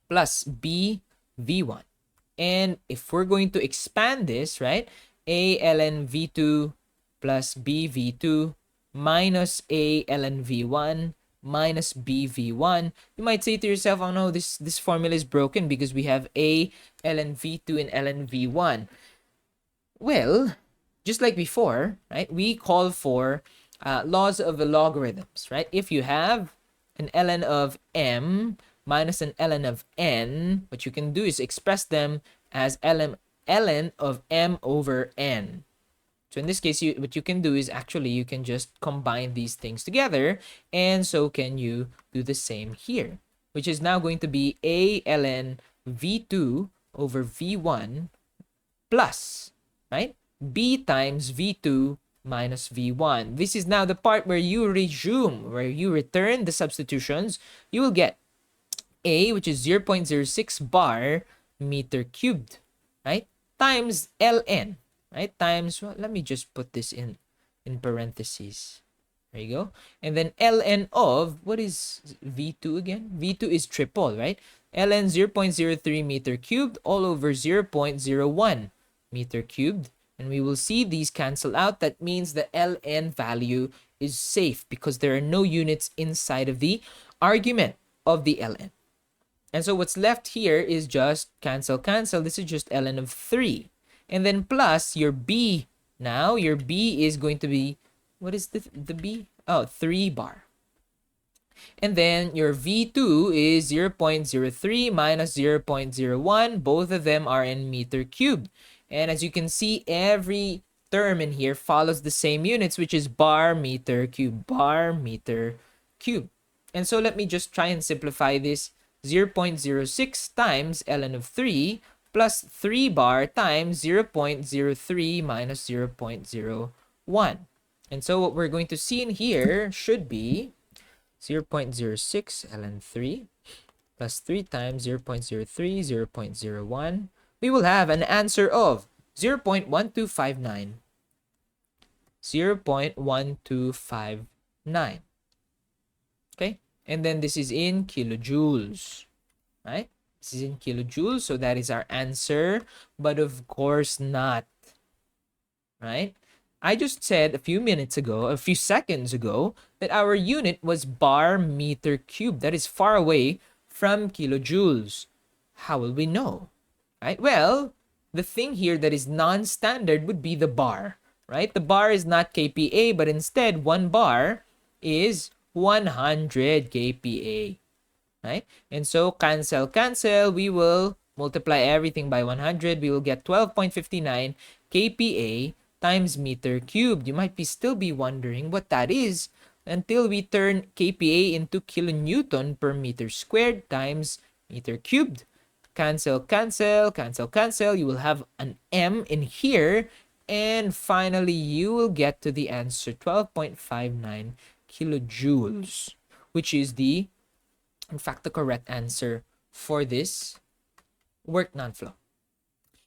plus B V1. And if we're going to expand this, right, A ln V2 plus B V2 minus A ln V1 minus B V1, you might say to yourself, oh no, this formula is broken because we have A ln V2 and ln V1. Well, just like before, right, we call for laws of the logarithms, right? If you have an ln of m minus an ln of n, what you can do is express them as ln of m over n. So in this case, what you can do is actually you can just combine these things together, and so can you do the same here, which is now going to be A ln V2 over V1 plus, right, B times V2 minus V1. This is now the part where you resume, where you return the substitutions. You will get A, which is 0.06 bar meter cubed, right, times ln, right, times, well, let me just put this in parentheses. There you go. And then ln of, what is V2 again? V2 is triple, right? ln 0.03 meter cubed all over 0.01 meter cubed. And we will see these cancel out. That means the ln value is safe because there are no units inside of the argument of the ln. And so what's left here is just cancel. This is just ln of 3. And then plus your B. Now your B is going to be, what is the B? Oh, 3 bar. And then your V2 is 0.03 minus 0.01. Both of them are in meter cubed. And as you can see, every term in here follows the same units, which is bar meter cube, bar meter cube. And so let me just try and simplify this. 0.06 times ln of 3 plus 3 bar times 0.03 minus 0.01. And so what we're going to see in here should be 0.06 ln 3 plus 3 times 0.03, 0.01. We will have an answer of 0.1259. 0.1259. Okay? And then this is in kilojoules, right? This is in kilojoules, so that is our answer, but of course not, right? I just said a few seconds ago, that our unit was bar meter cube. That is far away from kilojoules. How will we know? Right? Well, the thing here that is non-standard would be the bar, right? The bar is not kPa, but instead 1 bar is 100 kPa, right? And so cancel, we will multiply everything by 100, we will get 12.59 kPa times meter cubed. You might still be wondering what that is until we turn kPa into kilonewton per meter squared times meter cubed. Cancel, cancel, cancel, cancel. You will have an m in here. And finally, you will get to the answer 12.59 kilojoules, which is in fact, the correct answer for this work non-flow.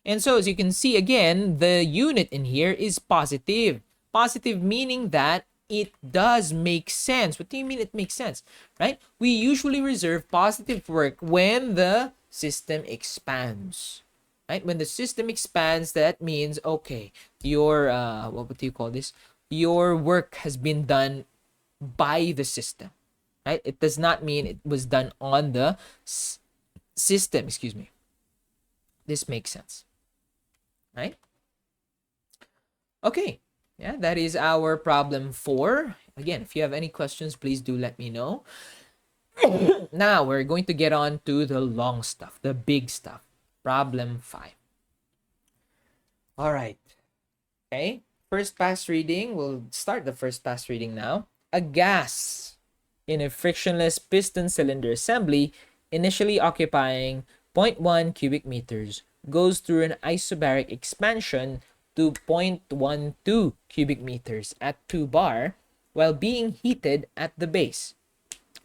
And so as you can see, again, the unit in here is positive. Positive meaning that it does make sense. What do you mean it makes sense, right? We usually reserve positive work when the system expands, right? When the system expands, that means, okay, your, what do you call this? Your work has been done by the system, right? It does not mean it was done on the system, excuse me. This makes sense, right? Okay, yeah, that is our problem 4. Again, if you have any questions, please do let me know. Now, we're going to get on to the long stuff, the big stuff. Problem 5. All right. Okay, first pass reading. We'll start the first pass reading now. A gas in a frictionless piston cylinder assembly, initially occupying 0.1 cubic meters, goes through an isobaric expansion to 0.12 cubic meters at 2 bar while being heated at the base.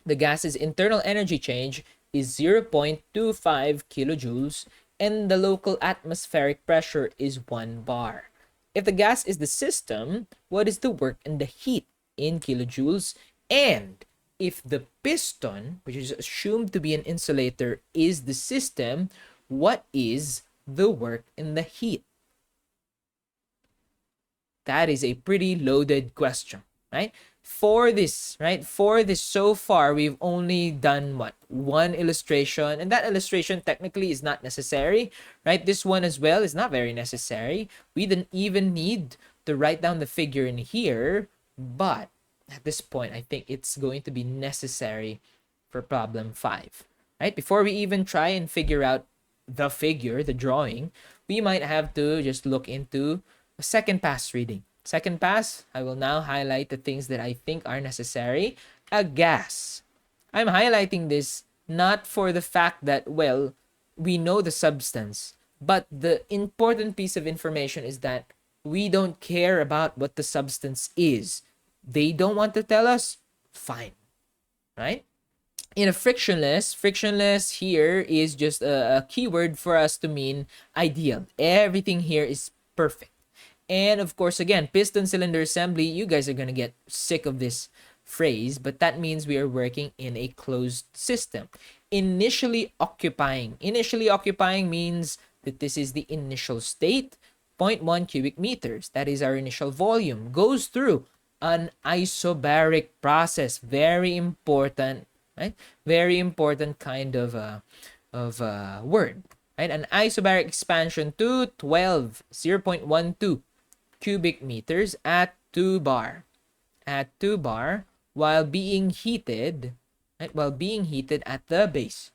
The gas's internal energy change is 0.25 kilojoules and the local atmospheric pressure is 1 bar. If the gas is the system, what is the work and the heat in kilojoules? And if the piston, which is assumed to be an insulator, is the system, what is the work and the heat? That is a pretty loaded question, right? For this, so far, we've only done what? One illustration, and that illustration technically is not necessary, right? This one as well is not very necessary. We didn't even need to write down the figure in here, but at this point, I think it's going to be necessary for problem 5, right? Before we even try and figure out the figure, the drawing, we might have to just look into a second pass reading. Second pass, I will now highlight the things that I think are necessary. A gas. I'm highlighting this not for the fact that, well, we know the substance, but the important piece of information is that we don't care about what the substance is. They don't want to tell us? Fine, right? In a frictionless here is just a keyword for us to mean ideal. Everything here is perfect. And of course, again, piston cylinder assembly, you guys are going to get sick of this phrase, but that means we are working in a closed system. Initially occupying. Initially occupying means that this is the initial state, 0.1 cubic meters. That is our initial volume. Goes through an isobaric process. Very important, right? Very important kind of word, right? An isobaric expansion to 0.12 cubic meters at 2 bar. At 2 bar while being heated, right? While being heated at the base,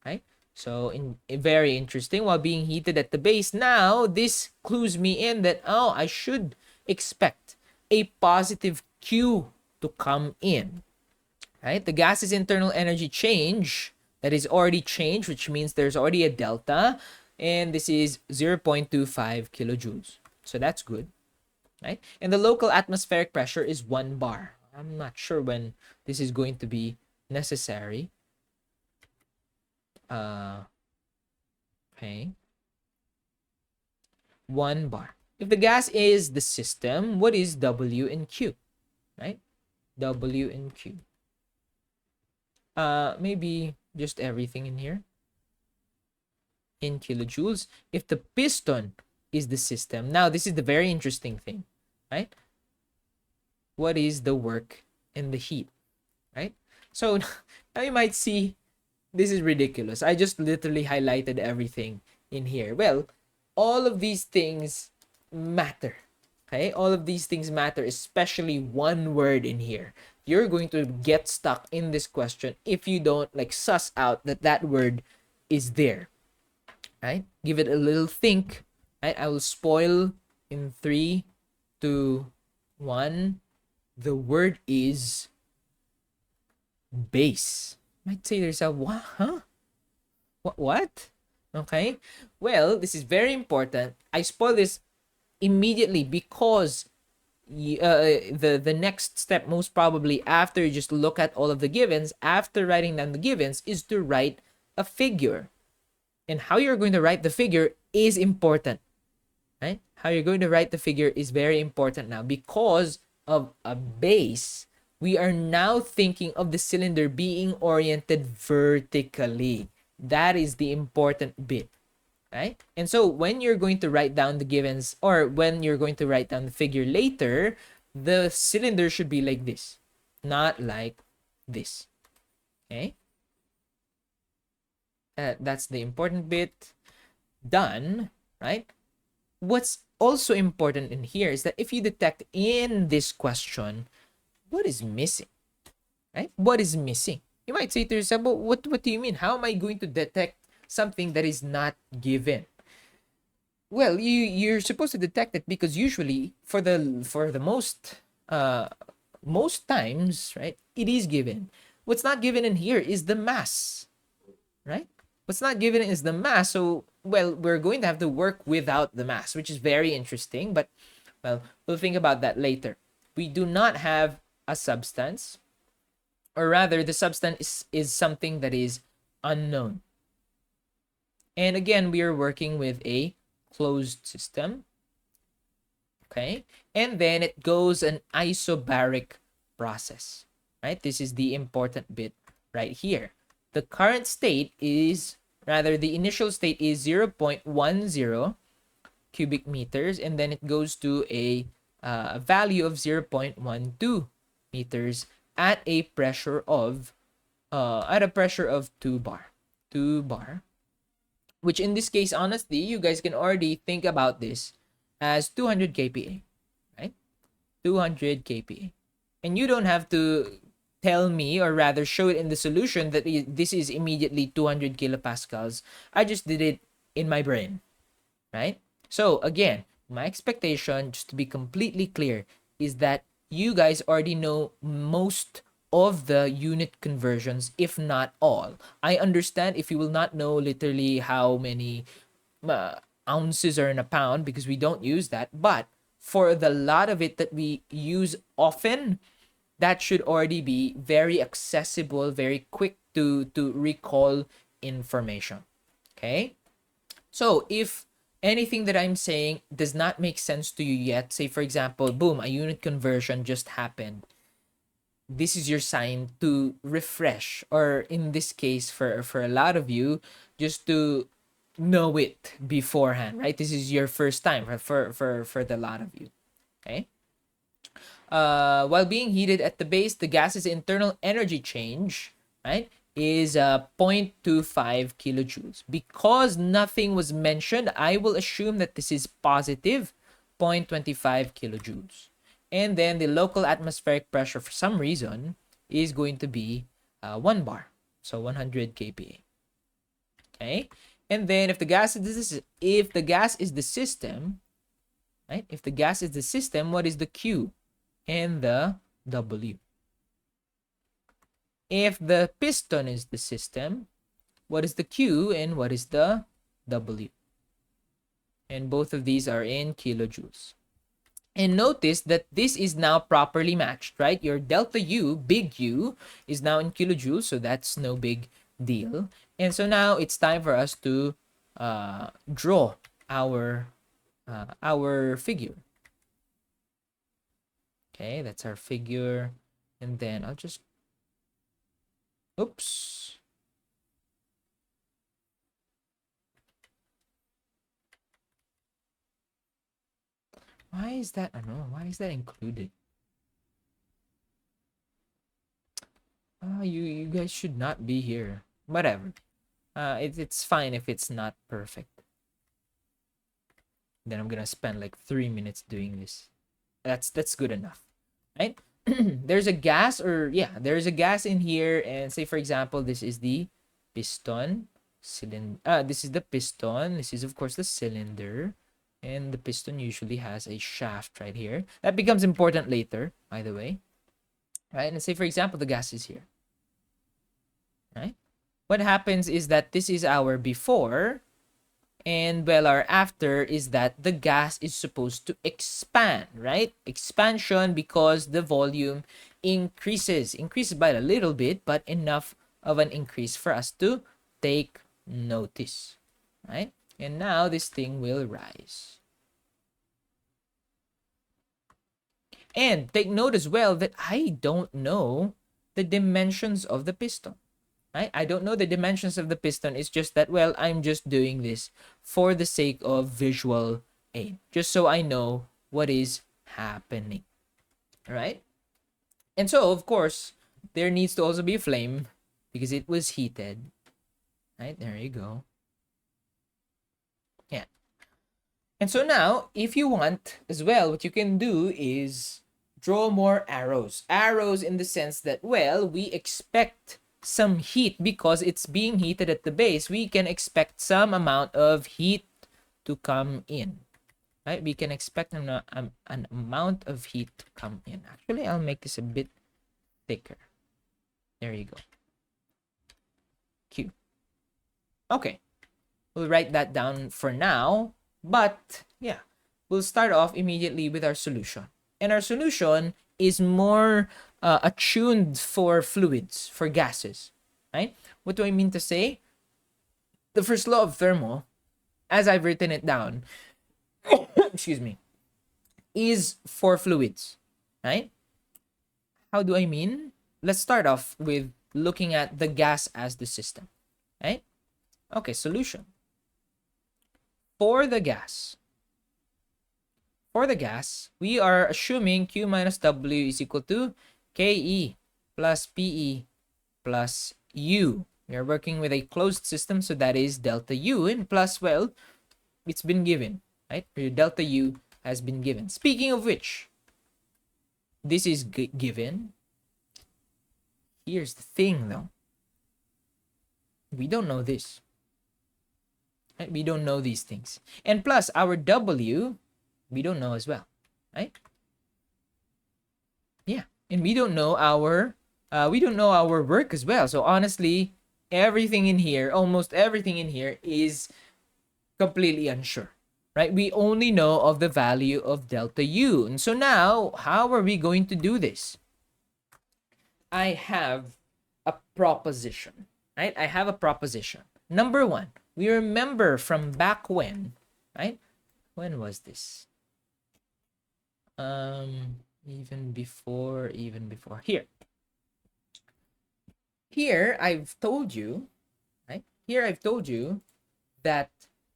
right? So very interesting, while being heated at the base. Now, this clues me in that, oh, I should expect a positive Q to come in, right? The gas's internal energy change, that is already changed, which means there's already a delta, and this is 0.25 kilojoules. So that's good, right? And the local atmospheric pressure is 1 bar. I'm not sure when this is going to be necessary. Okay. 1 bar. If the gas is the system, what is W and Q, right? W and Q. Maybe just everything in here. In kilojoules. If the piston is the system. Now, this is the very interesting thing, right? What is the work and the heat, right? So, now you might see, this is ridiculous. I just literally highlighted everything in here. Well, all of these things matter, okay? All of these things matter, especially one word in here. You're going to get stuck in this question if you don't like suss out that that word is there. right? Give it a little think, right? I will spoil in 3, 2, 1. The word is base. Might say to yourself, what? Huh? What? Okay. Well, this is very important. I spoil this immediately because the next step, most probably after you just look at all of the givens, after writing down the givens, is to write a figure. And how you're going to write the figure is important, right? How you're going to write the figure is very important now because of a base. We are now thinking of the cylinder being oriented vertically. That is the important bit, right? And so when you're going to write down the givens, or when you're going to write down the figure later, the cylinder should be like this, not like this. Okay? That's the important bit. Done, right? What's also important in here is that if you detect in this question, what is missing, right? What is missing? You might say to yourself, well, what do you mean? How am I going to detect something that is not given? Well, you're supposed to detect it because usually for the most times, right, it is given. What's not given in here is the mass, right? What's not given is the mass. So, well, we're going to have to work without the mass, which is very interesting, but well, we'll think about that later. We do not have a substance, or rather the substance is something that is unknown. And again, we are working with a closed system. Okay? And then it goes an isobaric process, right? This is the important bit right here. The current state is, rather the initial state is 0.10 cubic meters, and then it goes to a value of 0.12 meters at a pressure of 2 bar. 2 bar, which in this case, honestly, you guys can already think about this as 200 kPa, right? 200 kPa. And you don't have to tell me, or rather show it in the solution, that this is immediately 200 kilopascals. I just did it in my brain, right? So again, my expectation, just to be completely clear, is that you guys already know most of the unit conversions, if not all. I understand if you will not know literally how many ounces are in a pound, because we don't use that, but for the lot of it that we use often, that should already be very accessible, very quick to recall information. Okay? So if anything that I'm saying does not make sense to you yet, say for example, boom, a unit conversion just happened, this is your sign to refresh, or in this case for a lot of you, just to know it beforehand, right? This is your first time for the lot of you. Okay? While being heated at the base, the gas's internal energy change, right, is 0.25 kilojoules. Because nothing was mentioned, I will assume that this is positive 0.25 kilojoules. And then the local atmospheric pressure, for some reason, is going to be 1 bar, so 100 kPa. Okay, and then if the gas is the system, right? If the gas is the system, what is the Q and the W? If the piston is the system, what is the Q and what is the W? And both of these are in kilojoules. And notice that this is now properly matched, right? Your delta U, big U, is now in kilojoules, so that's no big deal. And so now it's time for us to draw our figure. Okay, that's our figure. And then I'll just, oops. Why is that? I don't know. Why is that included? You guys should not be here. Whatever. It's fine if it's not perfect. Then I'm gonna spend like 3 minutes doing this. That's good enough, right? There's a gas, or yeah, there's a gas in here, and say for example, this is the piston. cylinder. This is the piston. This is, of course, the cylinder. And the piston usually has a shaft right here. That becomes important later, by the way. Right? And say, for example, the gas is here. Right? What happens is that this is our before, and well, our after is that the gas is supposed to expand, right? Expansion because the volume increases by a little bit, but enough of an increase for us to take notice, right? And now this thing will rise. And take note as well that I don't know the dimensions of the piston. Right? I don't know the dimensions of the piston. It's just that, well, I'm just doing this for the sake of visual aid, just so I know what is happening. Right? And so, of course, there needs to also be a flame because it was heated. Right? There you go. Yeah. And so now, if you want as well, what you can do is draw more arrows. Arrows in the sense that, well, we expect some heat because it's being heated at the base. We can expect some amount of heat to come in, right? We can expect an amount of heat to come in. Actually, I'll make this a bit thicker. There you go. Q. Okay, we'll write that down for now, but yeah, we'll start off immediately with our solution. And our solution is more attuned for fluids, for gases, right? What do I mean to say? The first law of thermo, as I've written it down, excuse me, is for fluids, right? How do I mean? Let's start off with looking at the gas as the system, right? Okay, solution. For the gas, we are assuming Q minus W is equal to KE plus PE plus U. We are working with a closed system, so that is delta U, and plus, well, it's been given, right? Your delta U has been given. Speaking of which, this is given. Here's the thing, though. We don't know this. Right? We don't know these things. And plus, our W, we don't know as well, right? Yeah, and we don't know our work as well. So honestly, everything in here, almost everything in here is completely unsure, right? We only know of the value of delta U. And so now, how are we going to do this? I have a proposition, right? I have a proposition. Number one, we remember from back when, right? When was this? Even before here. Here I've told you, right? Here I've told you that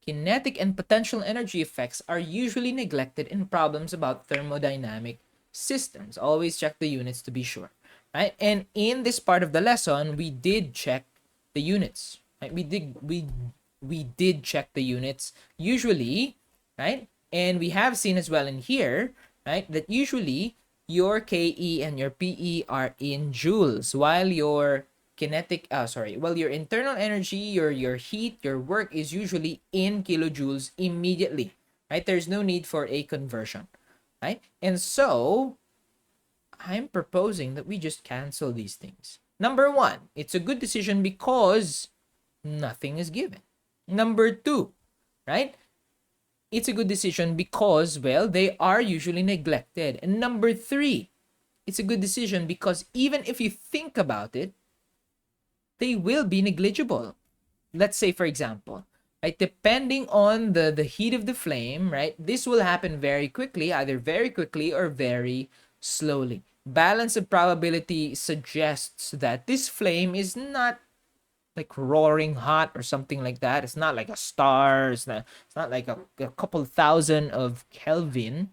kinetic and potential energy effects are usually neglected in problems about thermodynamic systems. Always check the units to be sure, right? And in this part of the lesson, we did check the units, right? We did check the units usually, right? And we have seen as well in here, right, that usually your KE and your PE are in joules, while your your internal energy, your heat, your work is usually in kilojoules immediately, right? There's no need for a conversion, right? And so I'm proposing that we just cancel these things. Number one, it's a good decision because nothing is given. Number two, right? It's a good decision because, well, they are usually neglected. And number three, it's a good decision because even if you think about it, they will be negligible. Let's say, for example, right, depending on the heat of the flame, right, this will happen very quickly, either very quickly or very slowly. Balance of probability suggests that this flame is not like roaring hot or something like that. It's not like a star. It's not like a couple thousand of Kelvin.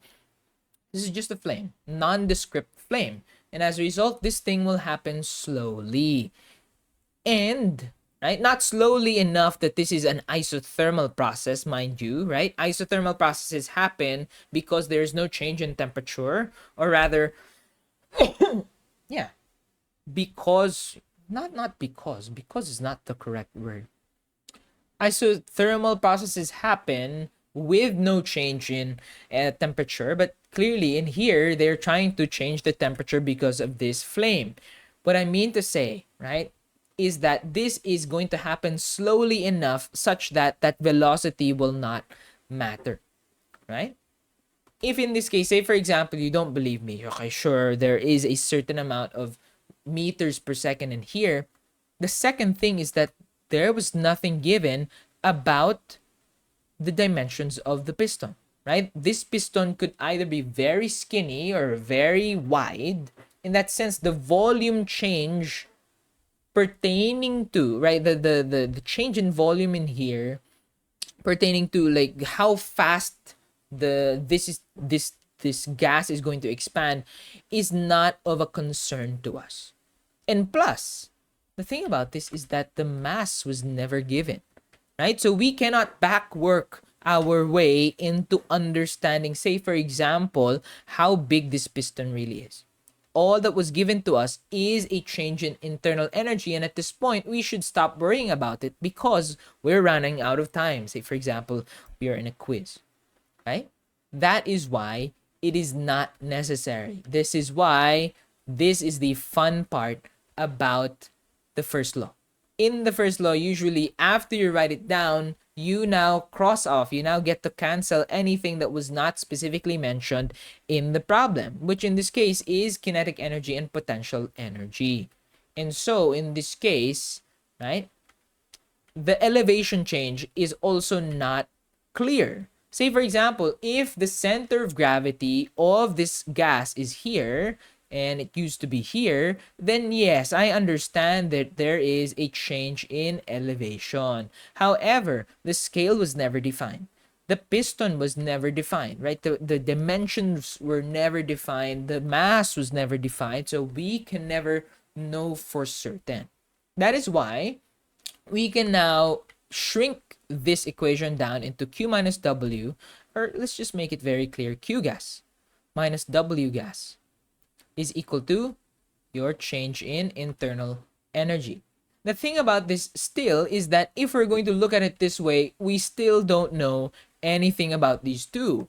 This is just a flame, nondescript flame. And as a result, this thing will happen slowly. And, right, not slowly enough that this is an isothermal process, mind you, right? Isothermal processes happen because there's no change in temperature, or rather, yeah, because, not because is not the correct word. isothermal processes happen with no change in temperature, but clearly in here they're trying to change the temperature because of this flame. What I mean to say, right, is that this is going to happen slowly enough such that that velocity will not matter, right? If in this case, say for example, you don't believe me, okay, sure, there is a certain amount of meters per second in here. The second thing is that there was nothing given about the dimensions of the piston, right? This piston could either be very skinny or very wide. In that sense, the volume change pertaining to, right, the change in volume in here pertaining to like how fast this gas is going to expand is not of a concern to us. And plus, the thing about this is that the mass was never given, right? So we cannot backwork our way into understanding, say for example, how big this piston really is. All that was given to us is a change in internal energy, and at this point we should stop worrying about it because we're running out of time. Say for example, we are in a quiz, right? That is why it is not necessary. This is why this is the fun part about the first law. In the first law, usually after you write it down, you now cross off, you now get to cancel anything that was not specifically mentioned in the problem, which in this case is kinetic energy and potential energy. And so in this case, right, the elevation change is also not clear. Say for example, if the center of gravity of this gas is here and it used to be here, then yes, I understand that there is a change in elevation. However, the scale was never defined. The piston was never defined, right? The dimensions were never defined. The mass was never defined. So we can never know for certain. That is why we can now shrink this equation down into Q minus W, or let's just make it very clear, Q gas minus W gas is equal to your change in internal energy. The thing about this still is that if we're going to look at it this way, we still don't know anything about these two.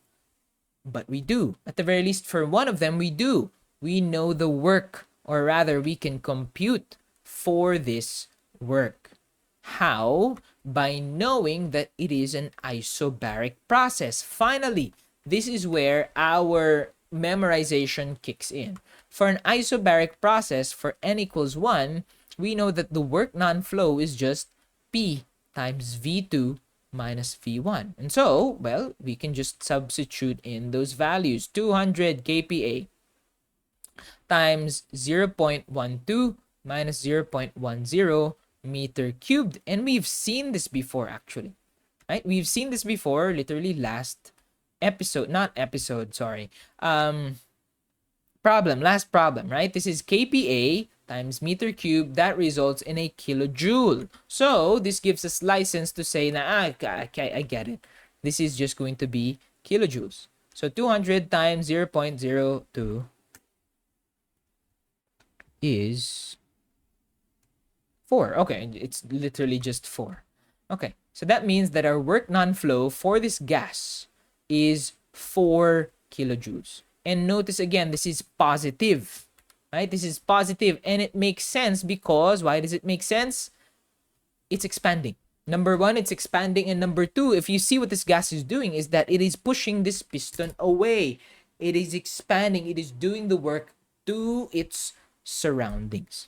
But we do. At the very least, for one of them, we do. We know the work, or rather, we can compute for this work. How? By knowing that it is an isobaric process. Finally, this is where our memorization kicks in. For an isobaric process, for n equals 1, we know that the work non-flow is just P times V2 minus V1. And so, well, we can just substitute in those values. 200 kPa times 0.12 minus 0.10 meter cubed. And we've seen this before, actually, right? We've seen this before, literally last episode, not episode, sorry. Last problem, right? This is kPa times meter cubed. That results in a kilojoule. So this gives us license to say, I get it. This is just going to be kilojoules. So 200 times 0.02 is 4. Okay, it's literally just 4. Okay, so that means that our work non-flow for this gas is 4 kilojoules. And notice again, this is positive, right? This is positive, and it makes sense because, why does it make sense? It's expanding. Number one, it's expanding, and number two, if you see what this gas is doing, is that it is pushing this piston away. It is expanding. It is doing the work to its surroundings,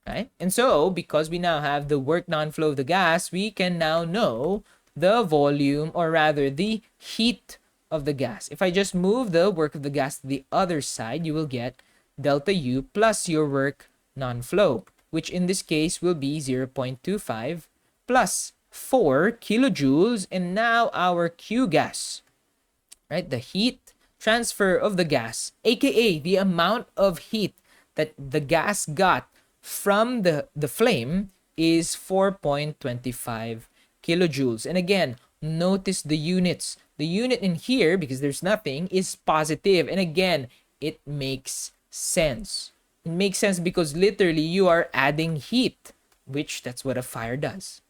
right? And so, because we now have the work non-flow of the gas, we can now know the volume, or rather the heat of the gas. If I just move the work of the gas to the other side, you will get delta U plus your work non-flow, which in this case will be 0.25 plus 4 kilojoules. And now our Q gas, right? The heat transfer of the gas, aka the amount of heat that the gas got from the flame, is 4.25 kilojoules. And again, notice the units. The unit in here, because there's nothing, is positive. And again, it makes sense. It makes sense because literally you are adding heat, which that's what a fire does.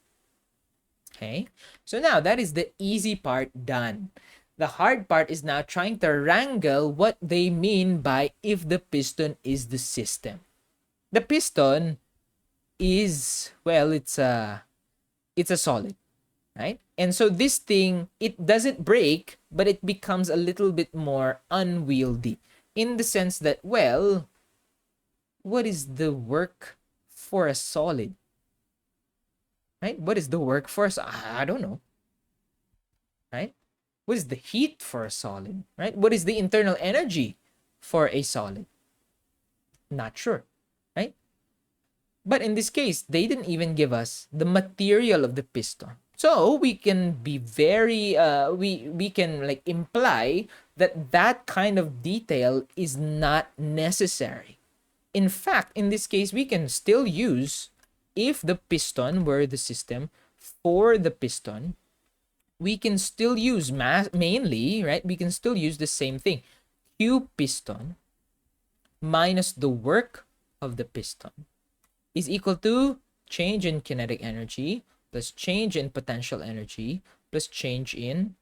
Okay, so now that is the easy part done. The hard part is now trying to wrangle what they mean by if the piston is the system. The piston is, well, it's a solid, right? And so this thing, it doesn't break, but it becomes a little bit more unwieldy in the sense that, well, what is the work for a solid? Right? What is the work for a solid? I don't know. Right? What is the heat for a solid? Right? What is the internal energy for a solid? Not sure. Right? But in this case, they didn't even give us the material of the piston. So we can be very we can like imply that that kind of detail is not necessary. In fact, in this case, we can still use, if the piston were the system, for the piston, we can still use mainly, right? We can still use the same thing. Q piston minus the work of the piston is equal to change in kinetic energy plus change in potential energy plus change in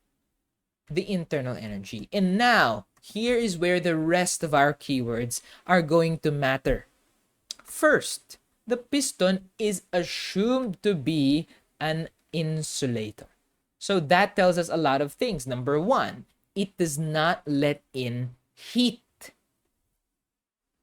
the internal energy. And now, here is where the rest of our keywords are going to matter. First, the piston is assumed to be an insulator. So that tells us a lot of things. Number one, it does not let in heat.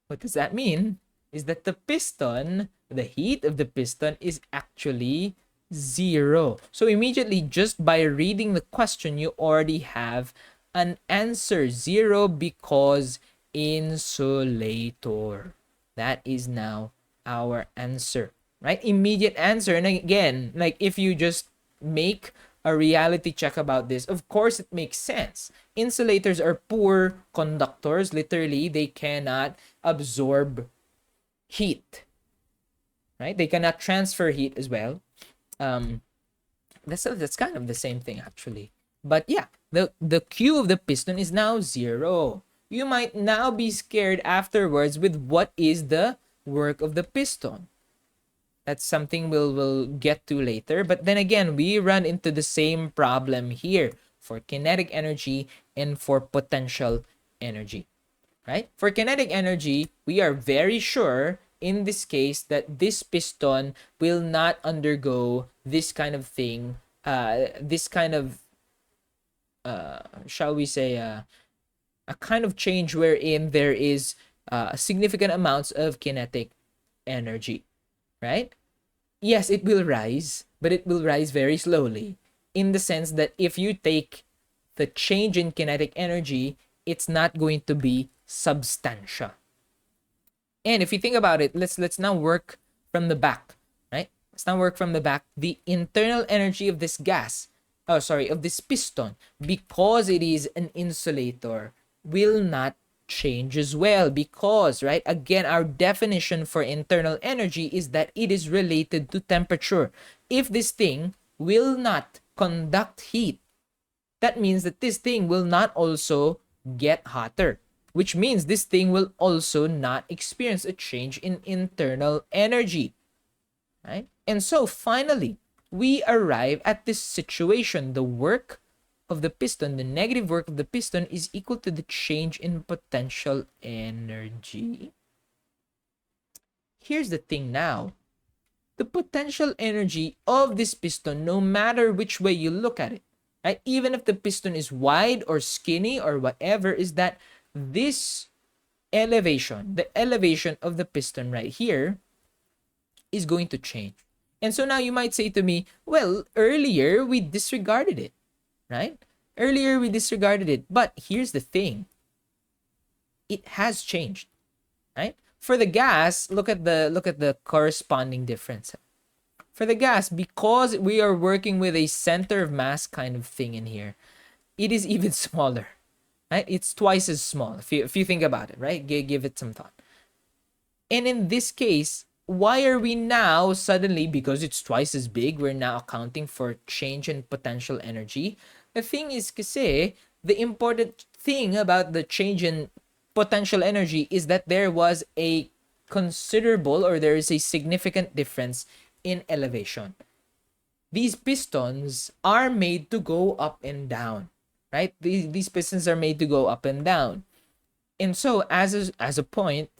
What does that mean? Is that the piston, the heat of the piston is actually 0. So immediately, just by reading the question, you already have an answer. 0 because insulator. That is now our answer, right? Immediate answer. And again, like if you just make a reality check about this, of course it makes sense. Insulators are poor conductors. Literally, they cannot absorb heat, right? They cannot transfer heat as well. That's kind of the same thing actually. But yeah, the Q of the piston is now 0. You might now be scared afterwards with what is the work of the piston. That's something we'll get to later. But then again, we run into the same problem here for kinetic energy and for potential energy, right? For kinetic energy, we are very sure in this case that this piston will not undergo this kind of thing, this kind of, shall we say, a kind of change wherein there is significant amounts of kinetic energy, right? Yes, it will rise, but it will rise very slowly, in the sense that if you take the change in kinetic energy, it's not going to be substantial. And if you think about it, let's now work from the back, right? Let's now work from the back. The internal energy of this gas, of this piston, because it is an insulator, will not change as well, because, right, again, our definition for internal energy is that it is related to temperature. If this thing will not conduct heat, that means that this thing will not also get hotter, which means this thing will also not experience a change in internal energy, right? And so finally, we arrive at this situation. The work of the piston, the negative work of the piston, is equal to the change in potential energy. Here's the thing now. The potential energy of this piston, no matter which way you look at it, right? Even if the piston is wide or skinny or whatever, is that this elevation, the elevation of the piston right here, is going to change. And so now you might say to me, well, earlier we disregarded it, right? Earlier we disregarded it. But here's the thing. It has changed, right? For the gas, look at the corresponding difference. For the gas, because we are working with a center of mass kind of thing in here, it is even smaller, right? It's twice as small if you think about it, right? Give it some thought. And in this case, why are we now suddenly, because it's twice as big, we're now accounting for change in potential energy? The thing is, kasi, the important thing about the change in potential energy is that there was a considerable, or there is a significant difference in elevation. these pistons are made to go up and down, right? These pistons are made to go up and down. And so as a point,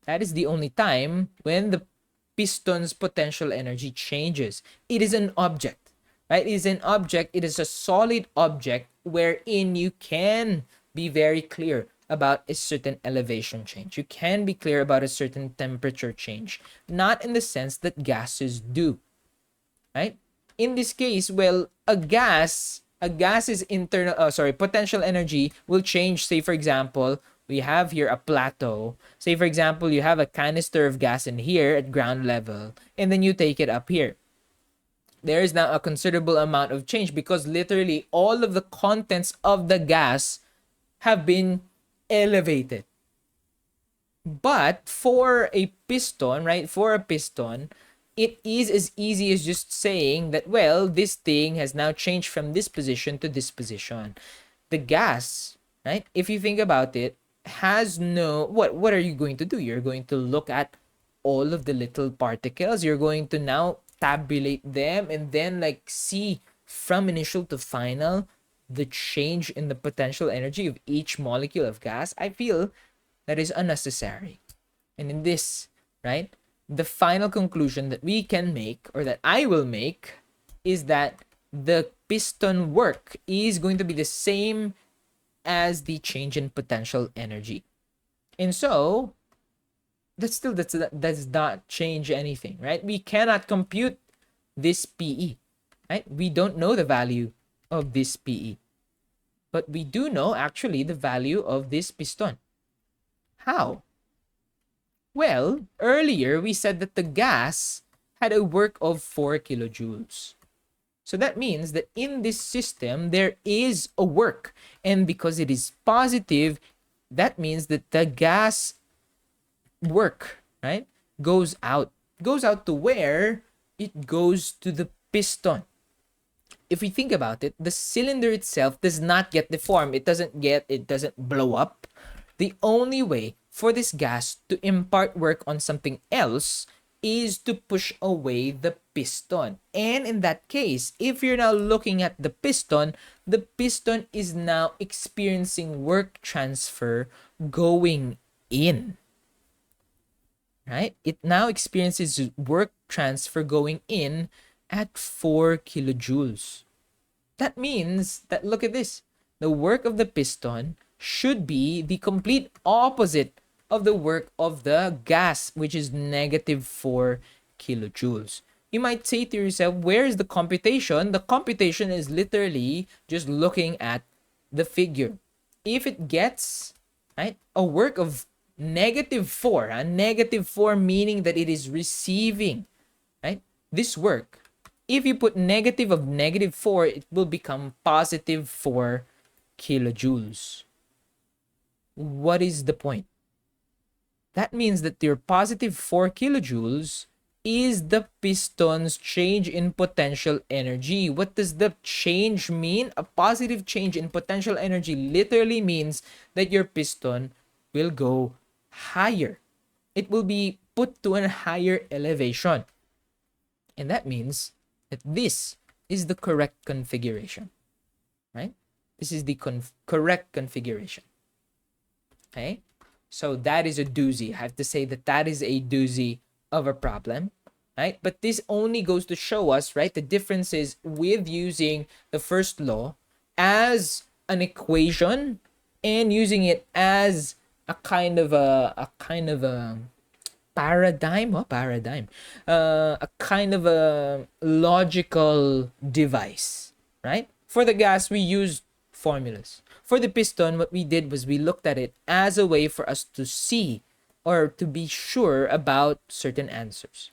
that is the only time when the piston's potential energy changes. It is an object, right? It is an object. It is a solid object wherein you can be very clear about a certain elevation change. You can be clear about a certain temperature change, not in the sense that gases do, right? In this case, well, a gas is internal, potential energy will change. Say, for example, we have here a plateau. Say, for example, you have a canister of gas in here at ground level, and then you take it up here. There is now a considerable amount of change because literally all of the contents of the gas have been elevated. But for a piston, right? For a piston, it is as easy as just saying that, well, this thing has now changed from this position to this position. The gas, right? If you think about it, has no, what are you going to do? You're going to look at all of the little particles. You're going to now tabulate them and then like see from initial to final the change in the potential energy of each molecule of gas. I feel that is unnecessary. And in this, right, the final conclusion that we can make, or that I will make, is that the piston work is going to be the same as the change in potential energy. And so that does not change anything, right? We cannot compute this PE, right? We don't know the value of this PE, but we do know actually the value of this piston. How? Well, earlier we said that the gas had a work of 4 kilojoules. So that means that in this system, there is a work. And because it is positive, that means that the gas work, right, goes out. Goes out to where? It goes to the piston. If we think about it, the cylinder itself does not get deformed. It doesn't blow up. The only way for this gas to impart work on something else is to push away the piston. And in that case, if you're now looking at the piston is now experiencing work transfer going in. Right? It now experiences work transfer going in at 4 kilojoules. That means that, look at this, the work of the piston should be the complete opposite of the work of the gas, which is negative 4 kilojoules. You might say to yourself, where is the computation? The computation is literally just looking at the figure. If it gets, right, a work of negative 4, negative 4 meaning that it is receiving, right, this work. If you put negative of negative 4, it will become positive 4 kilojoules. What is the point? That means that your positive 4 kilojoules is the piston's change in potential energy. What does the change mean? A positive change in potential energy literally means that your piston will go higher. It will be put to a higher elevation. And that means that this is the correct configuration, right? This is the correct configuration. Okay? So that is a doozy. I have to say that is a doozy of a problem, right? But this only goes to show us, right, the differences with using the first law as an equation and using it as a kind of a paradigm, a kind of a logical device, right? For the gas, we used formulas. For the piston, what we did was we looked at it as a way for us to see or to be sure about certain answers,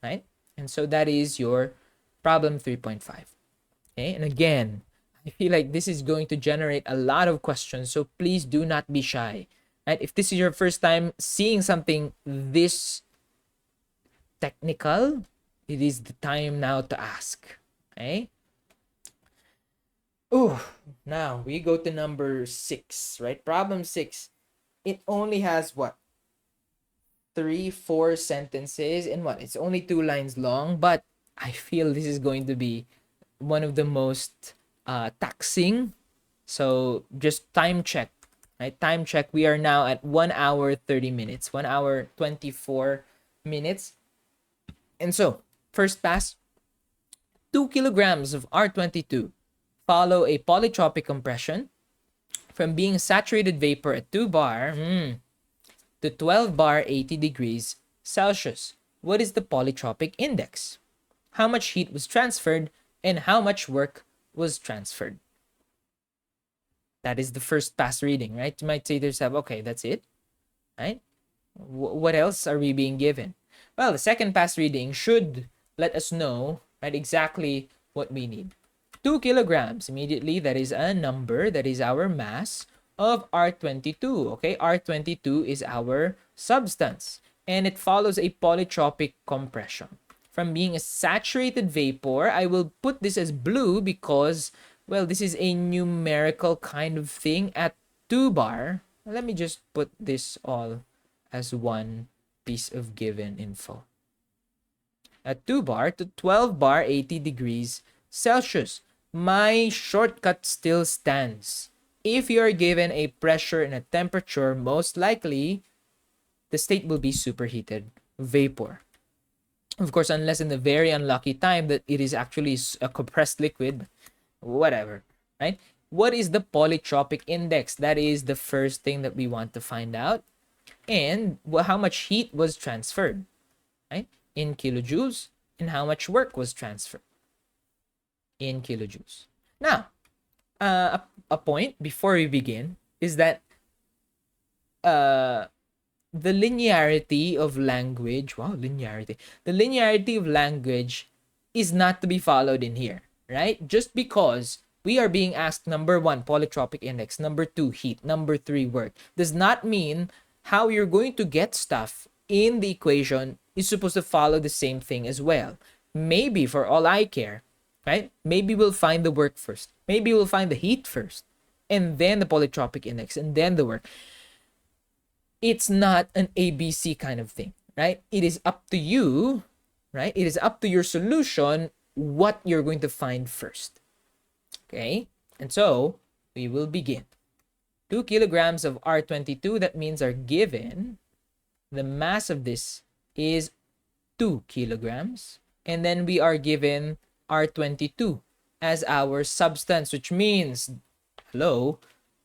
right? And so that is your problem 3.5. Okay, and again, I feel like this is going to generate a lot of questions, so please do not be shy. Right? If this is your first time seeing something this technical, it is the time now to ask. Okay? Oh, now we go to number 6, right? Problem 6. It only has what? 3-4 sentences and what? It's only 2 lines long, but I feel this is going to be one of the most taxing. So just time check, right? Time check. We are now at 1 hour 30 minutes, 1 hour 24 minutes. And so, first pass, 2 kilograms of R22 follow a polytropic compression from being saturated vapor at 2 bar to 12 bar 80 degrees Celsius. What is the polytropic index? How much heat was transferred and how much work was transferred? That is the first pass reading, right? You might say to yourself, okay, that's it, right? What else are we being given? Well, the second pass reading should let us know, right, exactly what we need. 2 kilograms, immediately, that is a number, that is our mass of R22, okay? R22 is our substance, and it follows a polytropic compression. From being a saturated vapor, I will put this as blue because, well, this is a numerical kind of thing at 2 bar. Let me just put this all as one piece of given info. At 2 bar to 12 bar 80 degrees Celsius. My shortcut still stands. If you are given a pressure and a temperature, most likely the state will be superheated vapor. Of course, unless in the very unlucky time that it is actually a compressed liquid, whatever, right? What is the polytropic index? That is the first thing that we want to find out. And how much heat was transferred, right? In kilojoules, and how much work was transferred in kilojoules. Now, a point before we begin is that the linearity of language, the linearity of language is not to be followed in here, right? Just because we are being asked number 1, polytropic index, number 2, heat, number 3, work, does not mean how you're going to get stuff in the equation is supposed to follow the same thing as well. Maybe, for all I care, right? Maybe we'll find the work first. Maybe we'll find the heat first, and then the polytropic index, and then the work. It's not an ABC kind of thing, right? It is up to you, right? It is up to your solution what you're going to find first. Okay? And so, we will begin. 2 kilograms of R22, that means are given. The mass of this is 2 kilograms. And then we are given R22 as our substance, which means, hello,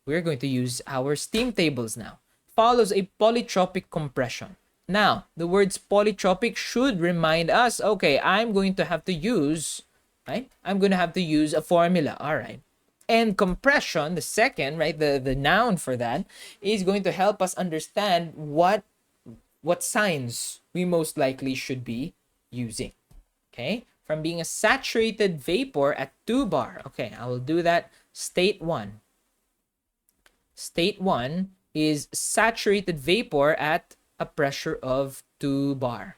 we're going to use our steam tables now. Follows a polytropic compression. Now, the words polytropic should remind us, okay, I'm going to have to use, right? I'm going to have to use a formula, all right? And compression, the second, right, the noun for that, is going to help us understand what signs we most likely should be using. Okay? From being a saturated vapor at 2 bar. Okay, I will do that. State 1. State 1 is saturated vapor at a pressure of 2 bar.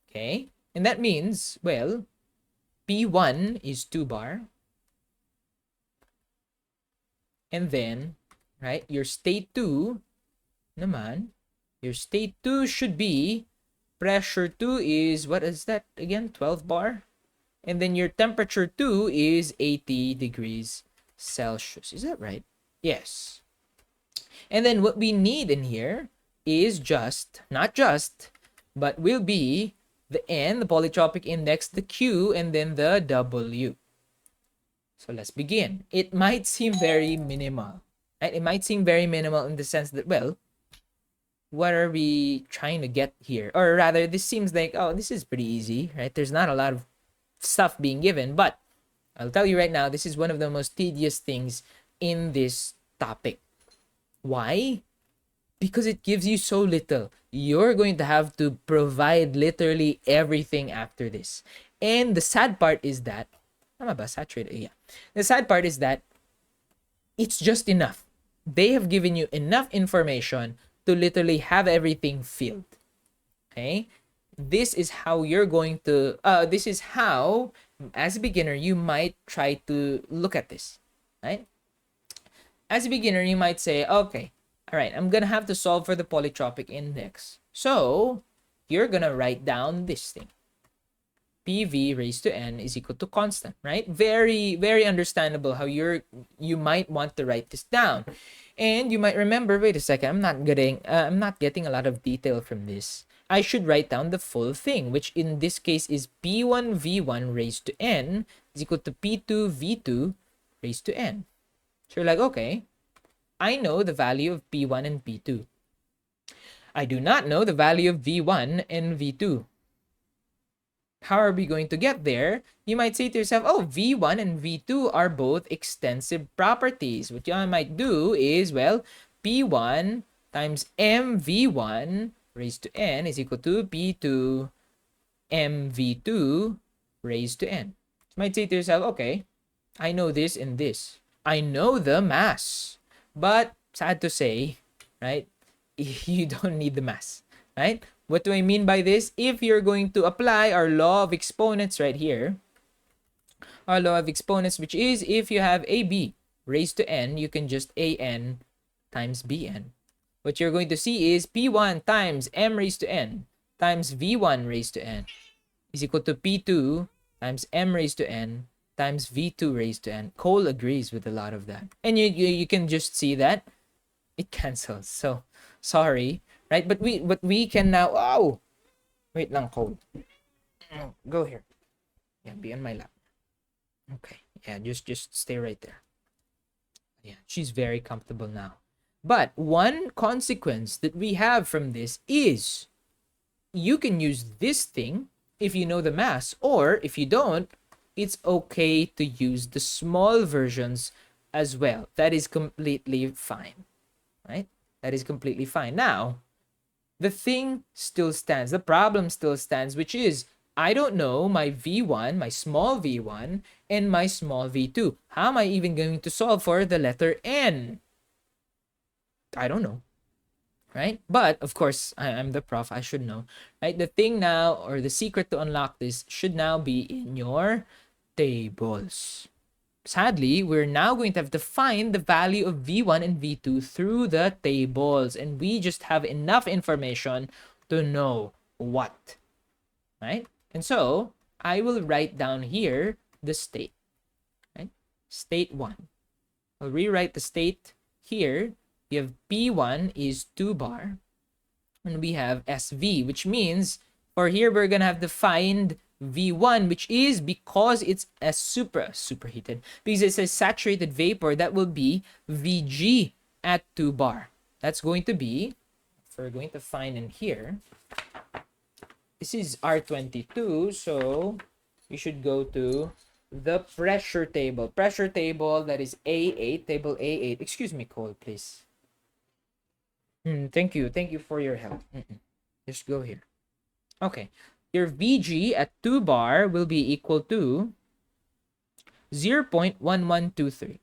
Okay? And that means, well, P1 is 2 bar. And then, right, your state 2 naman, your state 2 should be, pressure 2 is, what is that again? 12 bar? And then your temperature 2 is 80 degrees Celsius. Is that right? Yes. And then what we need in here is not just, but will be the N, the polytropic index, the Q, and then the W. So let's begin. It might seem very minimal, right? It might seem very minimal in the sense that, well, what are we trying to get here? Or rather, this seems like, oh, this is pretty easy, right? There's not a lot of stuff being given, but I'll tell you right now, this is one of the most tedious things in this topic. Why? Because it gives you so little. You're going to have to provide literally everything after this. And the sad part is that, saturated? Yeah. The sad part is that it's just enough. They have given you enough information to literally have everything filled. Okay? This is how you're going to, this is how, as a beginner, you might try to look at this, right? As a beginner, you might say, okay, all right, I'm going to have to solve for the polytropic index. So, you're going to write down this thing. PV raised to N is equal to constant, right? Very, very understandable how you might want to write this down. And you might remember, wait a second, I'm not getting a lot of detail from this. I should write down the full thing, which in this case is P1 V1 raised to N is equal to P2 V2 raised to N. So you're like, okay, I know the value of P1 and P2. I do not know the value of V1 and V2. How are we going to get there? You might say to yourself, oh, V1 and V2 are both extensive properties. What you might do is, well, P1 times MV1 raised to N is equal to P2 MV2 raised to N. You might say to yourself, okay, I know this and this. I know the mass. But sad to say, right, you don't need the mass, right? What do I mean by this? If you're going to apply our law of exponents right here, our law of exponents, which is if you have AB raised to N, you can just AN times BN. What you're going to see is P1 times M raised to N times V1 raised to N is equal to P2 times M raised to N times V2 raised to N. Cole agrees with a lot of that. And you can just see that it cancels. So, sorry. Right? But we can now, oh, wait lang, Cole. Go here. Yeah, be on my lap. Okay. Yeah, just stay right there. Yeah, she's very comfortable now. But one consequence that we have from this is you can use this thing if you know the mass, or if you don't, it's okay to use the small versions as well. That is completely fine, right? That is completely fine. Now, the thing still stands. The problem still stands, which is I don't know my V1, my small v1, and my small v2. How am I even going to solve for the letter N? I don't know, right? But, of course, I'm the prof. I should know, right? The thing now, or the secret to unlock this, should now be in your tables. Sadly, we're now going to have to find the value of V1 and V2 through the tables. And we just have enough information to know what, right? And so, I will write down here the state, right? State 1. I'll rewrite the state here. We have P1 is 2 bar. And we have SV, which means for here, we're going to have to find V1, which is because it's a superheated, because it's a saturated vapor, that will be VG at 2 bar. That's going to be, if we're going to find in here, this is R22, so we should go to the pressure table. Pressure table, that is A8, table A8. Excuse me, Cole, please. Thank you for your help. Just go here. Okay. Your VG at 2 bar will be equal to 0.1123.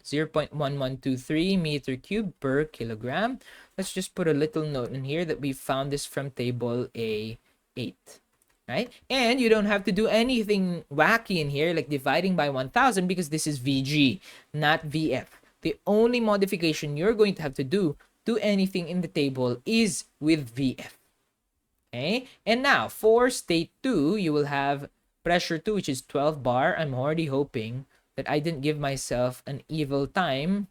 0.1123 meter cube per kilogram. Let's just put a little note in here that we found this from table A8. Right? And you don't have to do anything wacky in here like dividing by 1000 because this is VG, not VF. The only modification you're going to have to do to anything in the table is with VF. Okay, and now for state 2, you will have pressure 2, which is 12 bar. I'm already hoping that I didn't give myself an evil time,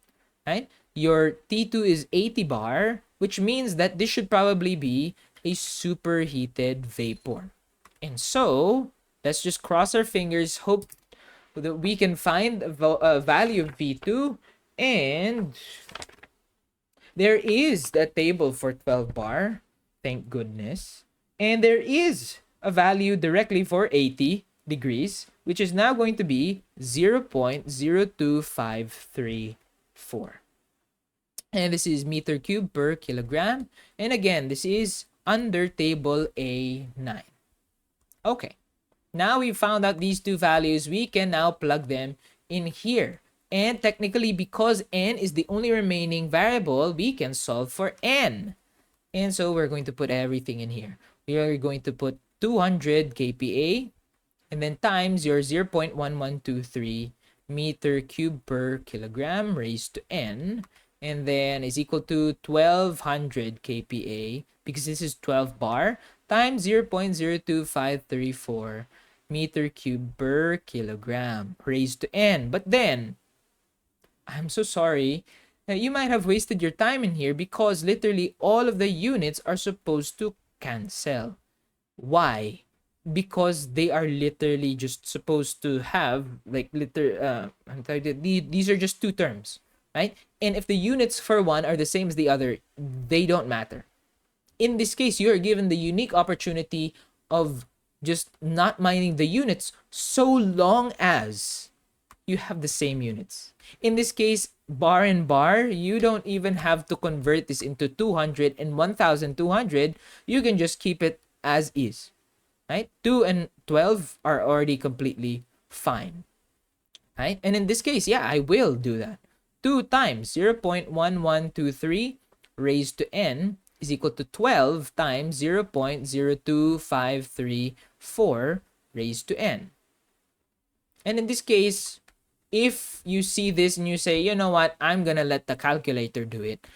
right? Your T2 is 80 bar, which means that this should probably be a superheated vapor. And so, let's just cross our fingers, hope that we can find a value of V2, and there is a table for 12 bar, thank goodness. And there is a value directly for 80 degrees, which is now going to be 0.02534. And this is meter cube per kilogram. And again, this is under table A9. Okay, now we found out these two values. We can now plug them in here. And technically, because N is the only remaining variable, we can solve for N. And so we're going to put everything in here. We are going to put 200 kPa and then times your 0.1123 meter cube per kilogram raised to N, and then is equal to 1200 kPa because this is 12 bar times 0.02534 meter cube per kilogram raised to n. But then, I'm so sorry, you might have wasted your time in here because literally all of the units are supposed to cancel. Why? Because they are literally just supposed to have like these are just two terms, right? And if the units for one are the same as the other, they don't matter. In this case, you are given the unique opportunity of just not minding the units so long as you have the same units. In this case, bar and bar, you don't even have to convert this into 200 and 1200. You can just keep it as is, right? 2 and 12 are already completely fine, right? And in this case, yeah, I will do that. 2 times 0.1123 raised to n is equal to 12 times 0.02534 raised to n. And in this case, if you see this and you say, you know what, I'm gonna let the calculator do it,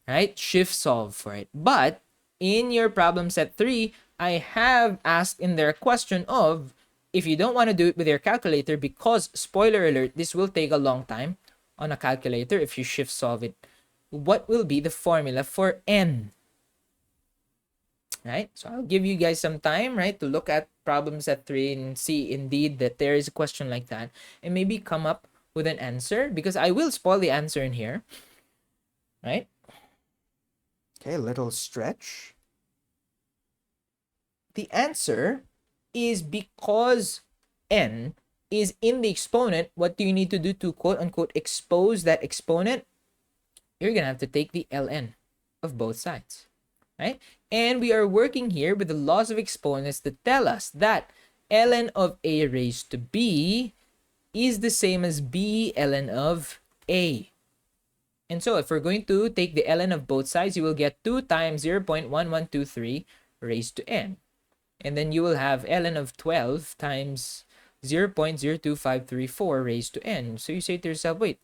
right? Shift solve for it. But in your problem set 3, I have asked in there a question of, if you don't want to do it with your calculator, because spoiler alert, this will take a long time on a calculator if you shift solve it, what will be the formula for n? Right? So I'll give you guys some time, right, to look at problem set 3 and see indeed that there is a question like that and maybe come up with an answer, because I will spoil the answer in here, right? Okay, a little stretch. The answer is because n is in the exponent. What do you need to do to quote unquote expose that exponent? You're gonna have to take the ln of both sides, right? And we are working here with the laws of exponents that tell us that ln of a raised to b is the same as b ln of a. And so if we're going to take the ln of both sides, you will get 2 times 0.1123 raised to n. And then you will have ln of 12 times 0.02534 raised to n. So you say to yourself, wait,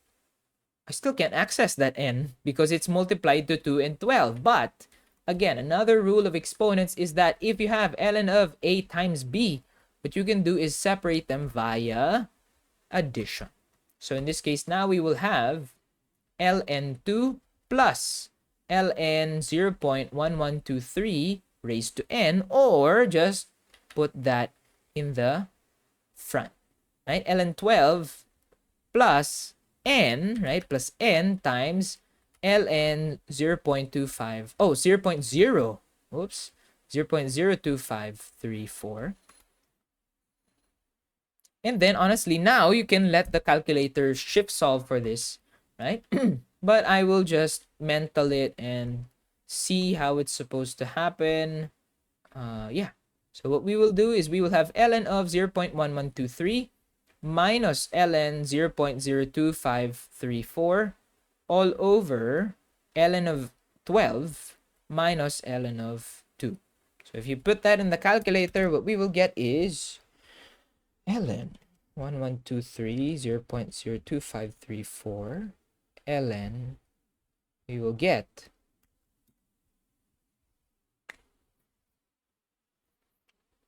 I still can't access that n because it's multiplied to 2 and 12. But again, another rule of exponents is that if you have ln of a times b, what you can do is separate them via addition. So in this case, now we will have ln2 plus ln 0.1123 raised to n, or just put that in the front, right? ln 12 plus n, right, plus n times ln 0.25, 0.0, oops, 0.02534. And then honestly, now you can let the calculator shift solve for this, right? But I will just mental it and see how it's supposed to happen. Yeah. So what we will do is we will have ln of 0.1123 minus ln 0.02534 all over ln of 12 minus ln of 2. So if you put that in the calculator, what we will get is ln 1123 0.02534 ln, we will get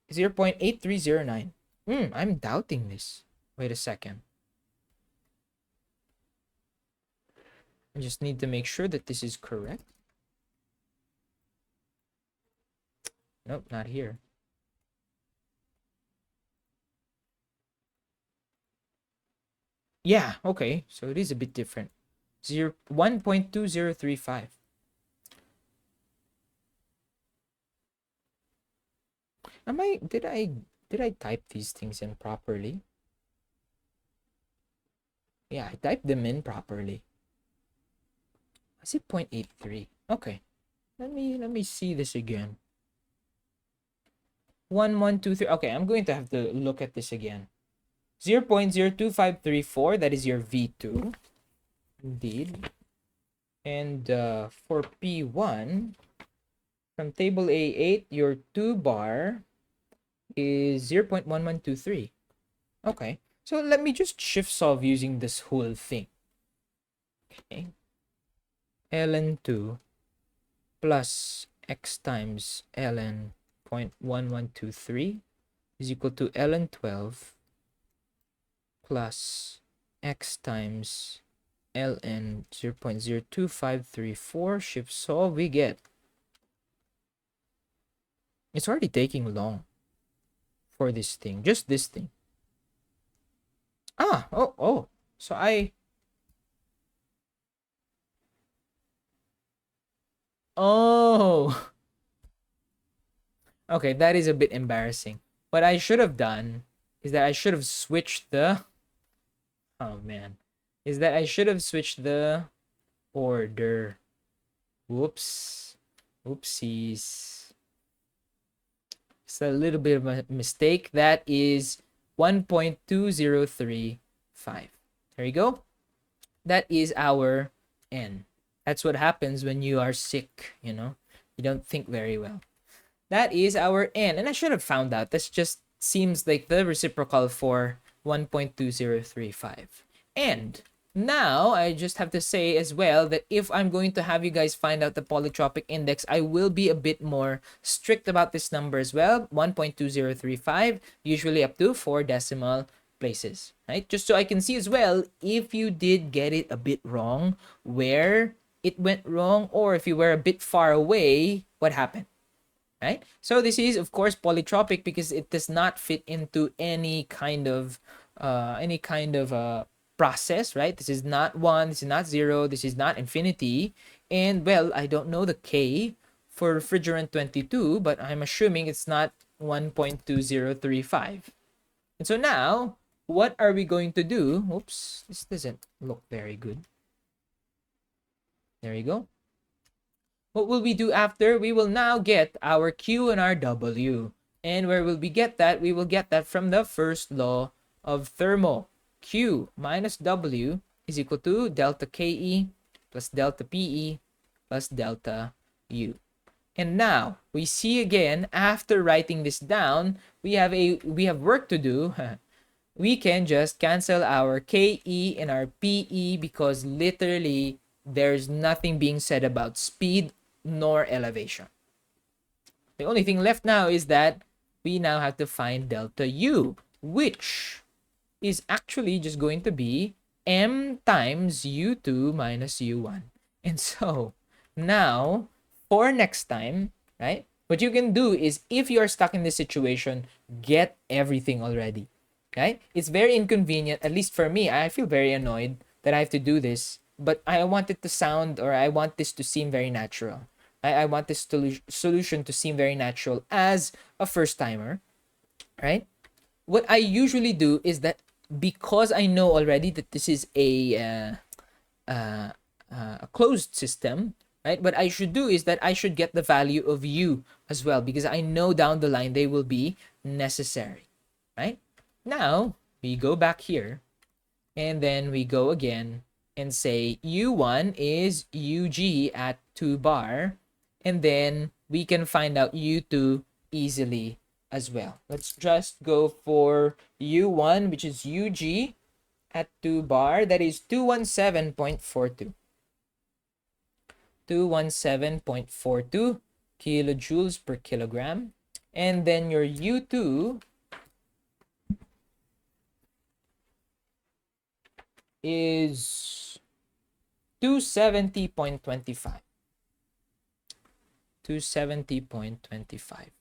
0.8309. I'm doubting this. Wait a second. I just need to make sure that this is correct. Nope, not here. Yeah, okay. So it is a bit different. 1.2035. Did I type these things in properly? Yeah, I typed them in properly. Is it 0.83? Okay. Let me see this again. 1123. Okay, I'm going to have to look at this again. 0.02534, that is your V2. Indeed. And for P1, from table A8, your 2 bar is 0.1123. Okay. So let me just shift solve using this whole thing. Okay. ln2 plus x times ln 0.1123 is equal to ln 12 plus x times ln 0.02534. Shift solve, we get, it's already taking long for this thing, just this thing. Oh, so oh, okay, that is a bit embarrassing. What I should have done is that I should have switched the, oh man, is that I should have switched the order. Whoops. Oopsies. It's a little bit of a mistake. That is 1.2035. There you go. That is our n. That's what happens when you are sick, you know? You don't think very well. That is our n. And I should have found out. This just seems like the reciprocal for 1.2035. And now I just have to say as well that if I'm going to have you guys find out the polytropic index, I will be a bit more strict about this number as well. 1.2035, usually up to 4 decimal places, right? Just so I can see as well if you did get it a bit wrong, where it went wrong, or if you were a bit far away, what happened, right? So this is of course polytropic because it does not fit into any kind of process, right? This is not 1, this is not 0, this is not infinity. And well, I don't know the K for refrigerant 22, but I'm assuming it's not 1.2035. And so now, what are we going to do? Oops, this doesn't look very good. There you go. What will we do after? We will now get our Q and our W. And where will we get that? We will get that from the first law of thermo. Q minus W is equal to delta KE plus delta PE plus delta U. And now we see again, after writing this down, we have work to do. We can just cancel our KE and our PE because literally there's nothing being said about speed nor elevation. The only thing left now is that we now have to find delta U, which is actually just going to be m times u2 minus u1. And so now for next time, right, what you can do is, if you're stuck in this situation, get everything already. Okay, it's very inconvenient, at least for me. I feel very annoyed that I have to do this, but I want it to sound, or I want this to seem very natural. I want this solution to seem very natural as a first timer, right? What I usually do is that, because I know already that this is a closed system, right? What I should do is that I should get the value of U as well, because I know down the line they will be necessary, right? Now we go back here and then we go again and say U1 is UG at 2 bar, and then we can find out U2 easily as well. Let's just go for U1, which is UG at 2 bar. That is 217.42. 217.42 kilojoules per kilogram. And then your U2 is 270.25. 270.25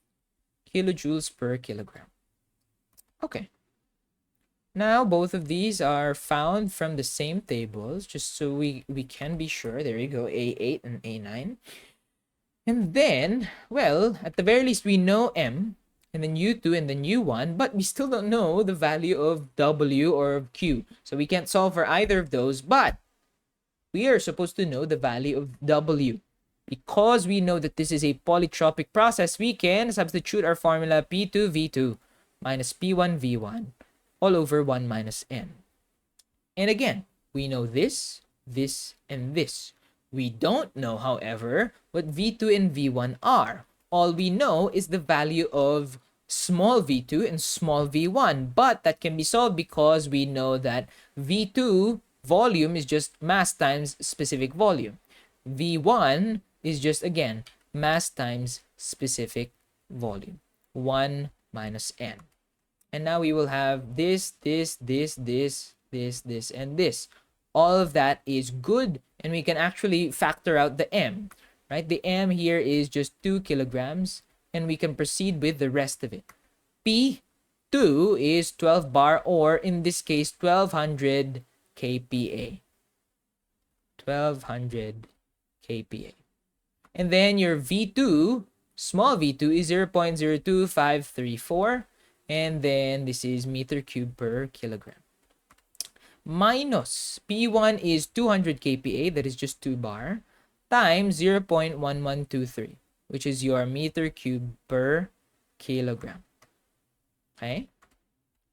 kilojoules per kilogram. Okay. Now both of these are found from the same tables, just so we can be sure. There you go, A8 and A9. And then, well, at the very least we know M, and then U2 and then U1, but we still don't know the value of W or of Q. So we can't solve for either of those, but we are supposed to know the value of W. Because we know that this is a polytropic process, we can substitute our formula P2V2 minus P1V1 all over 1 minus N. And again, we know this, this, and this. We don't know, however, what V2 and V1 are. All we know is the value of small v2 and small v1, but that can be solved because we know that V2 volume is just mass times specific volume. V1 is just, again, mass times specific volume. 1 minus n. And now we will have this, and this. All of that is good, and we can actually factor out the m, right? The m here is just 2 kilograms, and we can proceed with the rest of it. P2 is 12 bar, or in this case, 1200 kPa. 1200 kPa. And then your V2, small v2, is 0.02534. And then this is meter cube per kilogram. Minus P1 is 200 kPa, that is just 2 bar, times 0.1123, which is your meter cube per kilogram. Okay?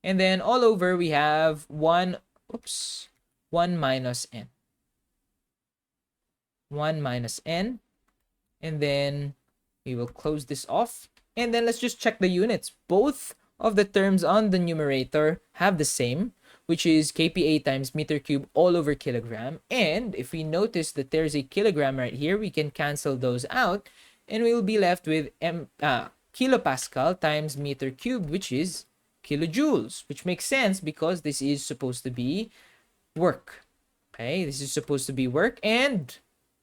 And then all over we have 1 minus n. 1 minus n. And then we will close this off. And then let's just check the units. Both of the terms on the numerator have the same, which is kPa times meter cube all over kilogram. And if we notice that there's a kilogram right here, we can cancel those out, and we will be left with kilopascal times meter cube, which is kilojoules, which makes sense because this is supposed to be work. Okay, this is supposed to be work. And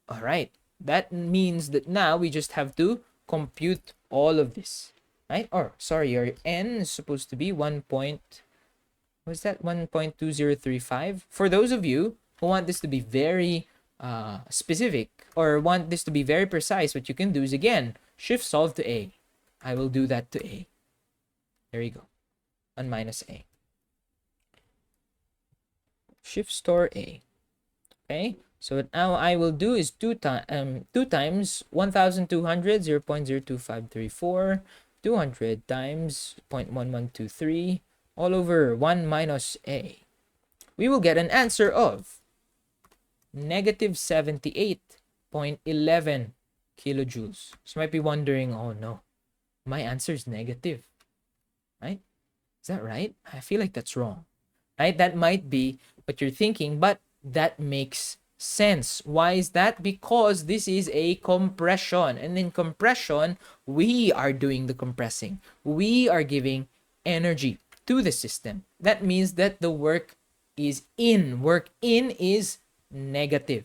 all right, that means that now we just have to compute all of this, right? Or sorry, your n is supposed to be 1.2035. For those of you who want this to be very specific, or want this to be very precise, what you can do is, again, shift solve to a. I will do that to a. There you go. 1 minus a. Shift store a. Okay, so what now I will do is 2 times 1200, 0.02534, 200 times 0.1123, all over 1 minus a. We will get an answer of negative 78.11 kilojoules. So you might be wondering, oh no, my answer is negative, right? Is that right? I feel like that's wrong, right? That might be what you're thinking, but that makes sense. Why is that? Because this is a compression, and in compression, we are doing the compressing. We are giving energy to the system. That means that the work is in. Work in is negative.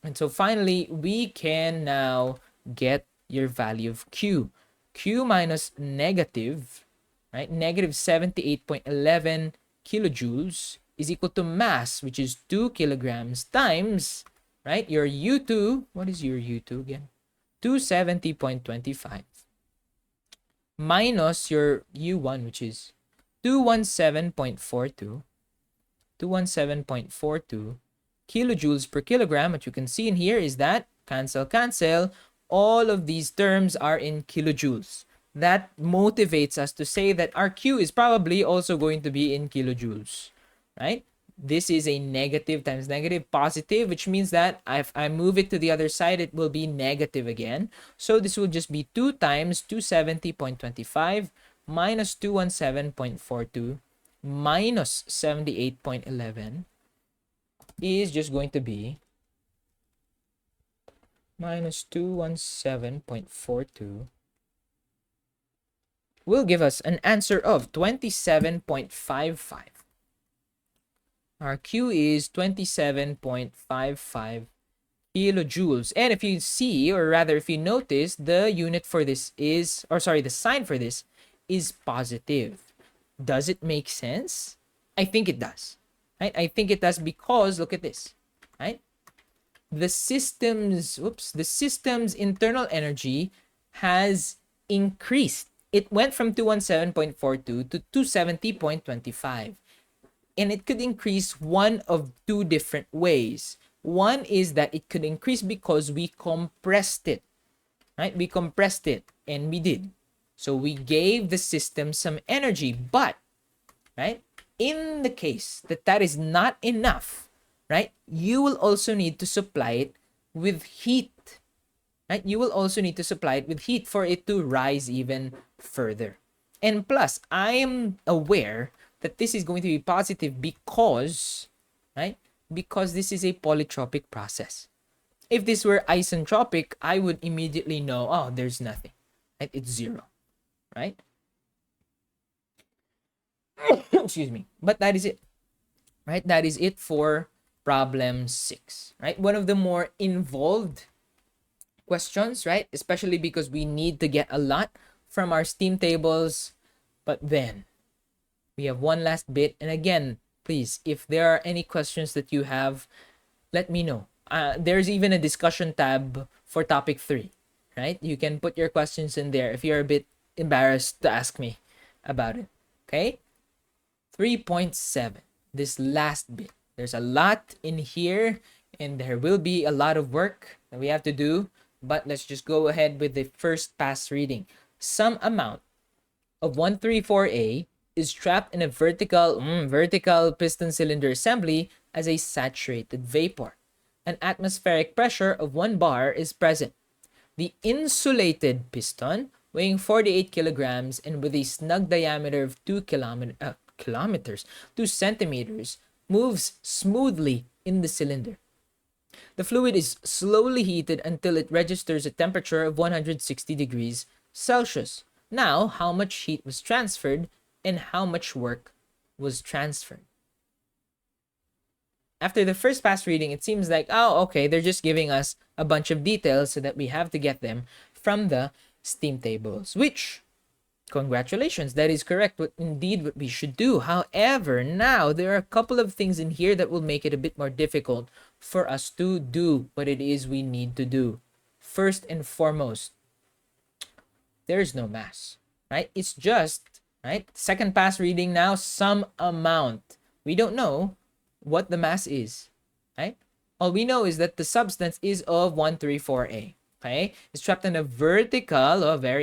And so finally, we can now get your value of Q. Q minus negative, right? Negative 78.11 kilojoules is equal to mass, which is 2 kilograms, times, right, your U2. What is your U2 again? 270.25. Minus your U1, which is 217.42. 217.42 kilojoules per kilogram. What you can see in here is that, cancel, all of these terms are in kilojoules. That motivates us to say that our Q is probably also going to be in kilojoules, right? This is a negative times negative positive, which means that if I move it to the other side, it will be negative again. So this will just be 2 times 270.25 minus 217.42 minus 78.11 is just going to be minus 217.42 will give us an answer of 27.55. Our Q is 27.55 kilojoules. And if you see, or rather if you notice, the unit for this is, or sorry, the sign for this is positive. Does it make sense? I think it does, right? I think it does because look at this, right? The system's internal energy has increased. It went from 217.42 to 270.25. And it could increase one of two different ways. One is that it could increase because we compressed it, right? We compressed it, and we did. So we gave the system some energy, but, right, in the case that that is not enough, right, you will also need to supply it with heat, right? You will also need to supply it with heat for it to rise even further. And plus, I am aware that this is going to be positive because, right, because this is a polytropic process. If this were isentropic, I would immediately know, oh, there's nothing. Right? It's zero, right? Excuse me. But that is it, right? That is it for problem 6, right? One of the more involved questions, right? Especially because we need to get a lot from our steam tables. But then we have one last bit. And again, please, if there are any questions that you have, let me know. There's even a discussion tab for topic 3, right? You can put your questions in there if you're a bit embarrassed to ask me about it. Okay? 3.7, this last bit. There's a lot in here, and there will be a lot of work that we have to do, but let's just go ahead with the first pass reading. Some amount of 134A is trapped in a vertical piston cylinder assembly as a saturated vapor. An atmospheric pressure of 1 bar is present. The insulated piston, weighing 48 kilograms and with a snug diameter of 2 centimeters, moves smoothly in the cylinder. The fluid is slowly heated until it registers a temperature of 160 degrees Celsius. Now, how much heat was transferred and how much work was transferred? After the first pass reading, it seems like, oh, okay, they're just giving us a bunch of details so that we have to get them from the steam tables, which, congratulations, that is correct. Indeed, what we should do. However, now there are a couple of things in here that will make it a bit more difficult for us to do what it is we need to do. First and foremost, there's no mass, right? It's just, right? Second pass reading now, some amount. We don't know what the mass is, right? All we know is that the substance is of 134A. Okay, it's trapped in a very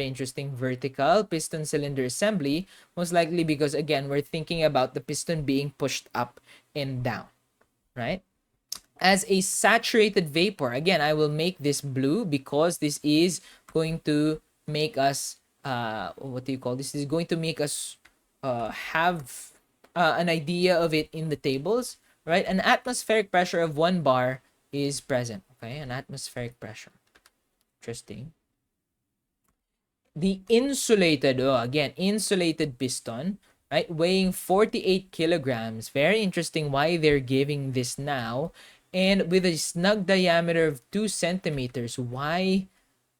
interesting vertical piston cylinder assembly, most likely because, again, we're thinking about the piston being pushed up and down, right? As a saturated vapor, again, I will make this blue because this is going to make us, this is going to make us have an idea of it in the tables, right? An atmospheric pressure of 1 bar is present, okay? An atmospheric pressure. Interesting. The insulated piston, right, weighing 48 kilograms. Very interesting why they're giving this now. And with a snug diameter of 2 centimeters. Why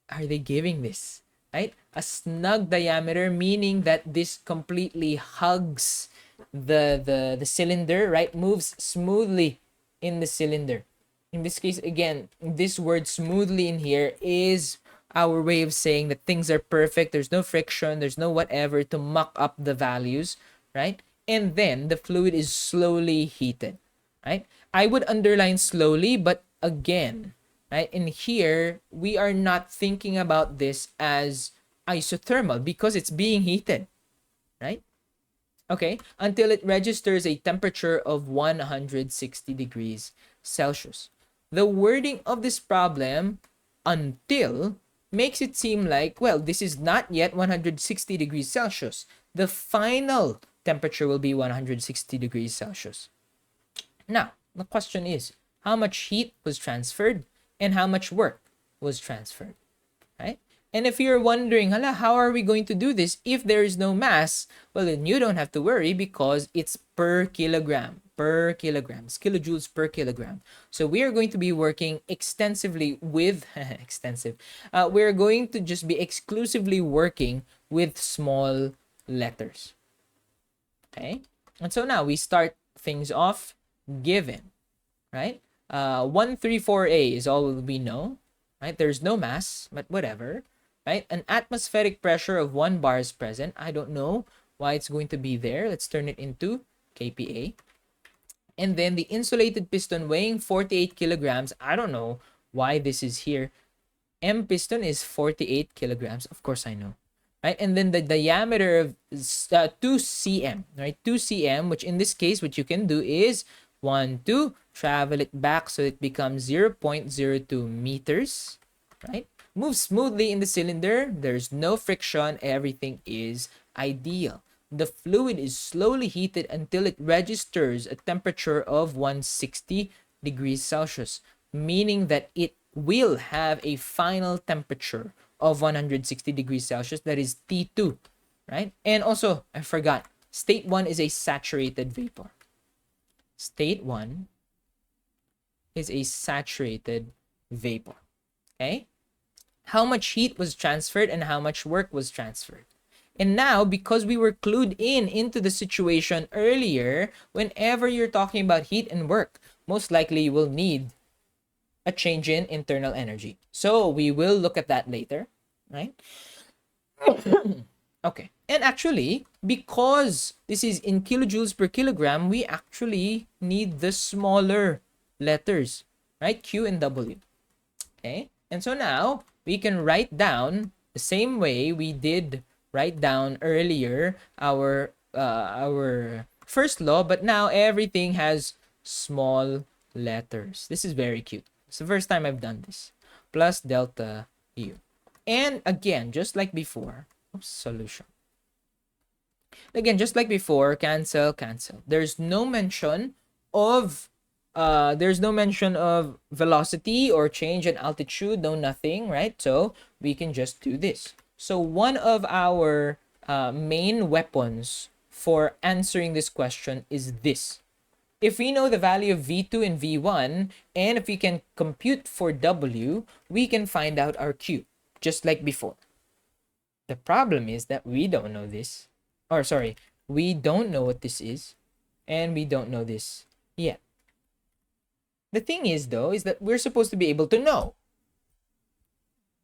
are they giving this, right? A snug diameter, meaning that this completely hugs the cylinder, right? Moves smoothly in the cylinder. In this case, again, this word smoothly in here is our way of saying that things are perfect. There's no friction. There's no whatever to muck up the values, right? And then the fluid is slowly heated, right? I would underline slowly, but again, right? In here, we are not thinking about this as isothermal because it's being heated, right? Okay, until it registers a temperature of 160 degrees Celsius. The wording of this problem, until, makes it seem like, well, this is not yet 160 degrees Celsius. The final temperature will be 160 degrees Celsius. Now, the question is, how much heat was transferred and how much work was transferred, right? And if you're wondering, how are we going to do this if there is no mass? Well, then you don't have to worry because it's per kilogram, kilojoules per kilogram. So we are going to be working extensively with, we're going to just be exclusively working with small letters. Okay? And so now we start things off given, right? 134A is all we know, right? There's no mass, but whatever. Right? An atmospheric pressure of 1 bar is present. I don't know why it's going to be there. Let's turn it into kPa. And then the insulated piston weighing 48 kilograms. I don't know why this is here. M piston is 48 kilograms. Of course I know. Right? And then the diameter of 2 cm. Right? 2 cm, which in this case, what you can do is 2, travel it back so it becomes 0.02 meters. Right? Moves smoothly in the cylinder. There's no friction. Everything is ideal. The fluid is slowly heated until it registers a temperature of 160 degrees Celsius, meaning that it will have a final temperature of 160 degrees Celsius, that is T2, right? And also, I forgot, state 1 is a saturated vapor. State 1 is a saturated vapor, okay? How much heat was transferred and how much work was transferred. And now, because we were clued into the situation earlier, whenever you're talking about heat and work, most likely you will need a change in internal energy. So we will look at that later, right? Okay. And actually, because this is in kilojoules per kilogram, we actually need the smaller letters, right? Q and W. Okay. And so now we can write down the same way we did write down earlier our first law, but now everything has small letters. This is very cute. It's the first time I've done this. Plus delta U. And again, just like before, solution. Again, just like before, cancel, cancel. There's no mention of velocity or change in altitude, no nothing, right? So we can just do this. So one of our main weapons for answering this question is this. If we know the value of V2 and V1, and if we can compute for W, we can find out our Q, just like before. The problem is that we don't know this. Or sorry, we don't know what this is, and we don't know this yet. The thing is, though, is that we're supposed to be able to know,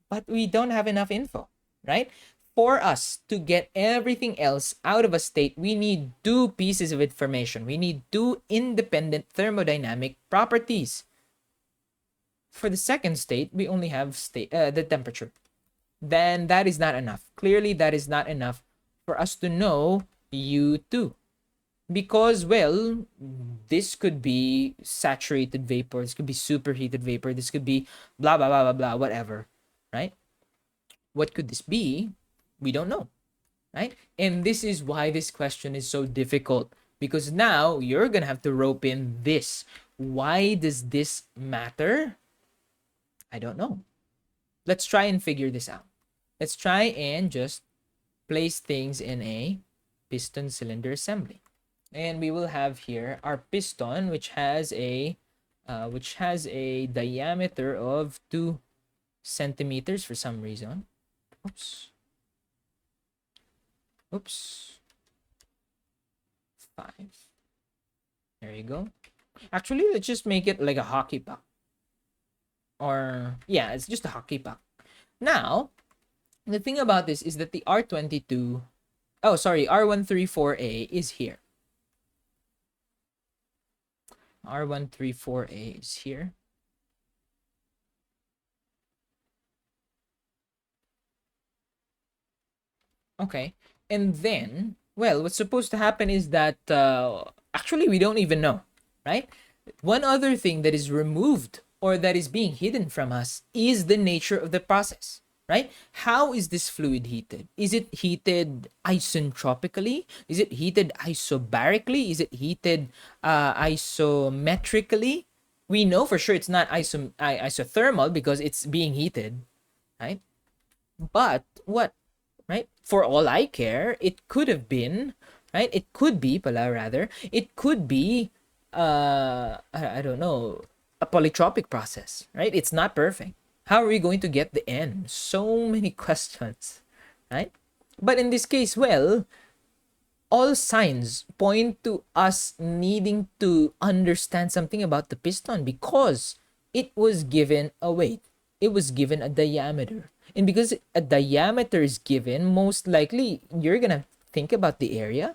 but we don't have enough info, right? For us to get everything else out of a state, we need two pieces of information. We need two independent thermodynamic properties. For the second state, we only have the temperature. Then that is not enough. Clearly, that is not enough for us to know U2. Because, well, this could be saturated vapor, this could be superheated vapor, this could be blah, blah, blah, blah, blah, whatever, right? What could this be? We don't know, right? And this is why this question is so difficult, because now you're going to have to rope in this. Why does this matter? I don't know. Let's try and figure this out. Let's try and just place things in a piston cylinder assembly. And we will have here our piston, which has a diameter of 2 centimeters for some reason. Oops. 5. There you go. Actually, let's just make it like a hockey puck. Or, yeah, it's just a hockey puck. Now, the thing about this is that the R134A is here. R134A is here. Okay. And then, well, what's supposed to happen is that actually we don't even know, right? One other thing that is removed or that is being hidden from us is the nature of the process, right? How is this fluid heated? Is it heated isentropically? Is it heated isobarically? Is it heated isometrically? We know for sure it's not isothermal because it's being heated, right? But what, right? For all I care, it could have been, right? It could be, it could be, I don't know, a polytropic process, right? It's not perfect. How are we going to get the N? So many questions, right? But in this case, well, all signs point to us needing to understand something about the piston because it was given a weight. It was given a diameter. And because a diameter is given, most likely you're going to think about the area.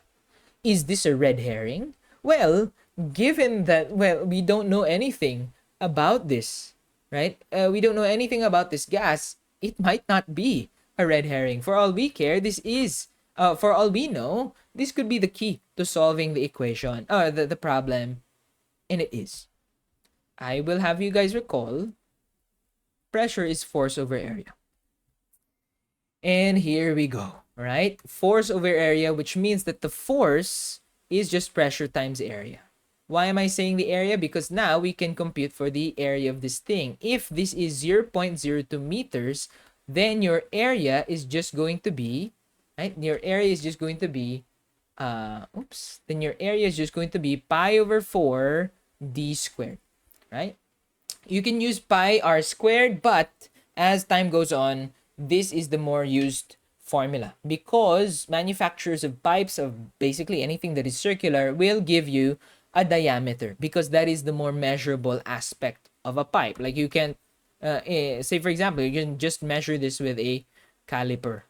Is this a red herring? Well, given that, well, we don't know anything about this, right? We don't know anything about this gas. It might not be a red herring. For all we care, this is, for all we know, this could be the key to solving the equation, or the problem. And it is. I will have you guys recall, pressure is force over area. And here we go, right? Force over area, which means that the force is just pressure times area. Why am I saying the area? Because now we can compute for the area of this thing. If this is 0.02 meters, then your area is just going to be, right? Your area is just going to be, then your area is just going to be pi over 4 d squared, right? You can use pi r squared, but as time goes on, this is the more used formula because manufacturers of pipes, of basically anything that is circular, will give you a diameter because that is the more measurable aspect of a pipe. Like you can, say for example, you can just measure this with a caliper,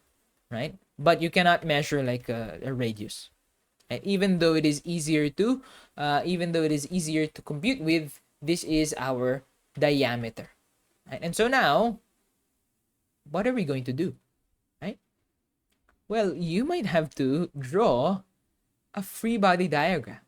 right? But you cannot measure like a radius. And even though it is easier to, compute with, this is our diameter, right? And so now, what are we going to do, right? Well, you might have to draw a free body diagram.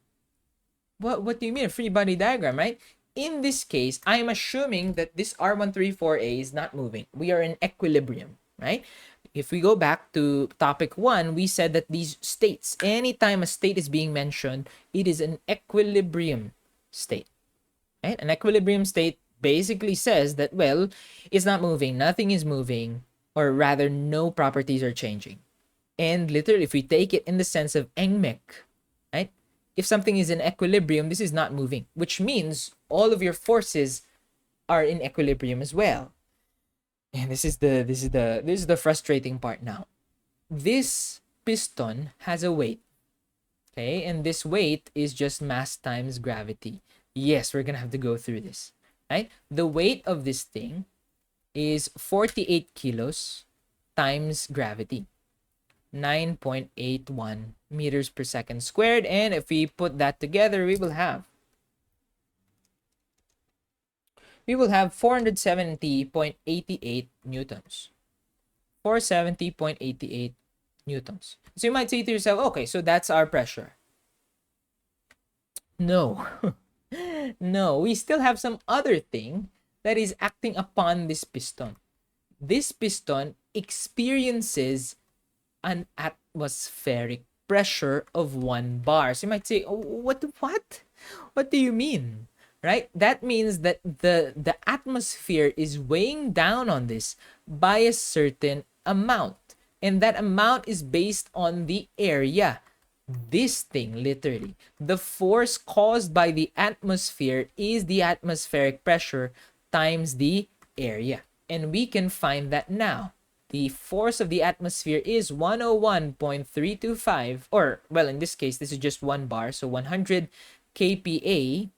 What do you mean a free body diagram, right? In this case, I am assuming that this R134A is not moving. We are in equilibrium, right? If we go back to topic 1, we said that these states, anytime a state is being mentioned, it is an equilibrium state, right? An equilibrium state basically says that, well, it's not moving, nothing is moving, or rather, no properties are changing. And literally, if we take it in the sense of NMEC, right? If something is in equilibrium, this is not moving, which means all of your forces are in equilibrium as well. And this is the frustrating part now. This piston has a weight, okay? And this weight is just mass times gravity. Yes, we're gonna have to go through this, right? The weight of this thing is 48 kilos times gravity, 9.81 meters per second squared. And if we put that together, we will have 470.88 newtons. 470.88 newtons. So you might say to yourself, okay, so that's our pressure. No. No, we still have some other thing that is acting upon this piston. This piston experiences an atmospheric pressure of 1 bar. So you might say, oh, what do you mean? Right? That means that the atmosphere is weighing down on this by a certain amount. And that amount is based on the area. This thing, literally, the force caused by the atmosphere is the atmospheric pressure times the area. And we can find that now. The force of the atmosphere is 101.325, or, well, in this case, this is just 1 bar, so 100 kPa,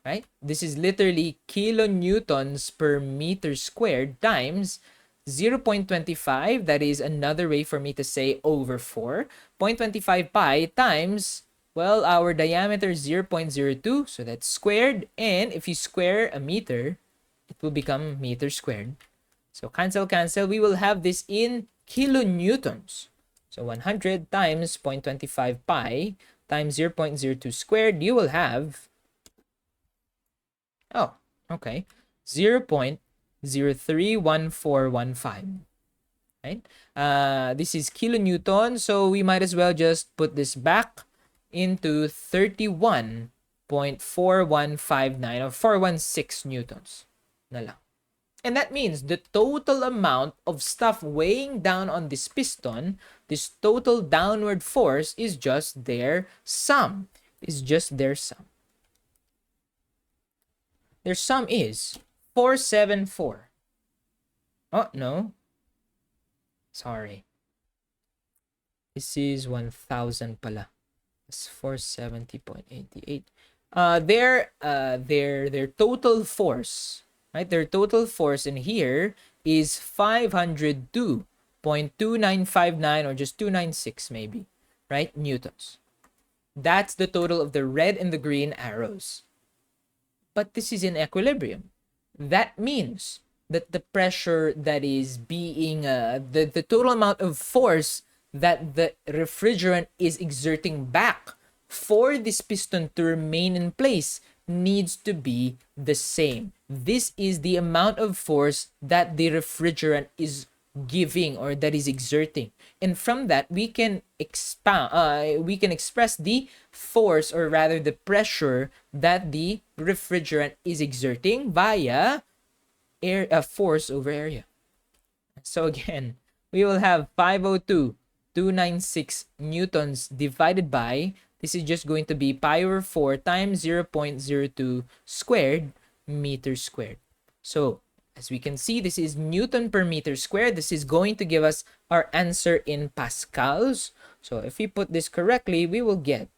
right? This is literally kilonewtons per meter squared times 0.25, that is another way for me to say over 4, 0.25 pi times, well, our diameter is 0.02, so that's squared, and if you square a meter, it will become meter squared. So cancel, we will have this in kilonewtons. So 100 times 0.25 pi times 0.02 squared, you will have, oh, okay, 0.031415, right? This is kilonewton, so we might as well just put this back into 31.4159 or 416 newtons na lang. And that means the total amount of stuff weighing down on this piston, this total downward force, is just their sum. Their sum is 474. Oh, no. Sorry. This is 1,000 pala. It's 470.88. Their total force, right? Their total force in here is 502.2959 or just 296 maybe, right? Newtons. That's the total of the red and the green arrows. But this is in equilibrium. That means that the pressure that is being, the total amount of force that the refrigerant is exerting back for this piston to remain in place needs to be the same. This is the amount of force that the refrigerant is giving or that is exerting. And from that, we can express the force, or rather the pressure that the refrigerant is exerting via air, force over area. So again, we will have 502,296 newtons divided by, this is just going to be pi over 4 times 0.02 squared meters squared. So as we can see, this is Newton per meter squared. This is going to give us our answer in pascals. So if we put this correctly, we will get,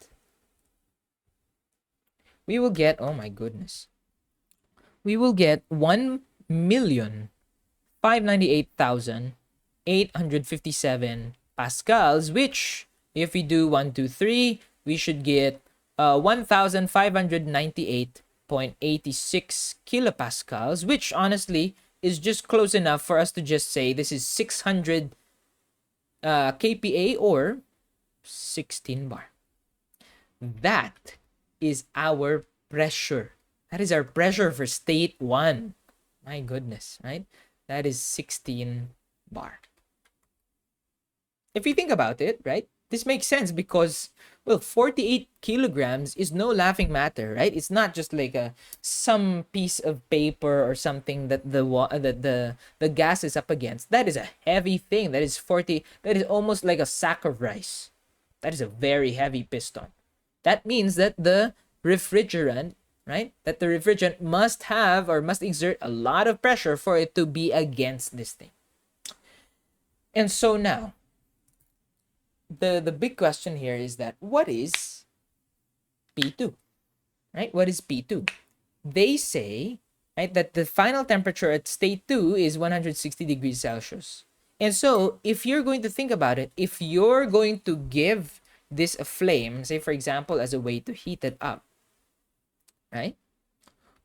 oh my goodness, we will get 1,598,857 pascals, which if we do 1, 2, 3, we should get 1,598.86 kilopascals, which honestly is just close enough for us to just say this is 600 kPa or 16 bar. That is our pressure. That is our pressure for state 1. My goodness, right? That is 16 bar. If you think about it, right? This makes sense because, well, 48 kilograms is no laughing matter, right? It's not just like some piece of paper or something that the gas is up against. That is a heavy thing. That is almost like a sack of rice. That is a very heavy piston. That means that the refrigerant, right? That the refrigerant must have or must exert a lot of pressure for it to be against this thing. And so now, the big question here is that what is P2, right? What is P2? They say, right, that the final temperature at state 2 is 160 degrees Celsius. And so if you're going to think about it, if you're going to give this a flame, say for example, as a way to heat it up, right?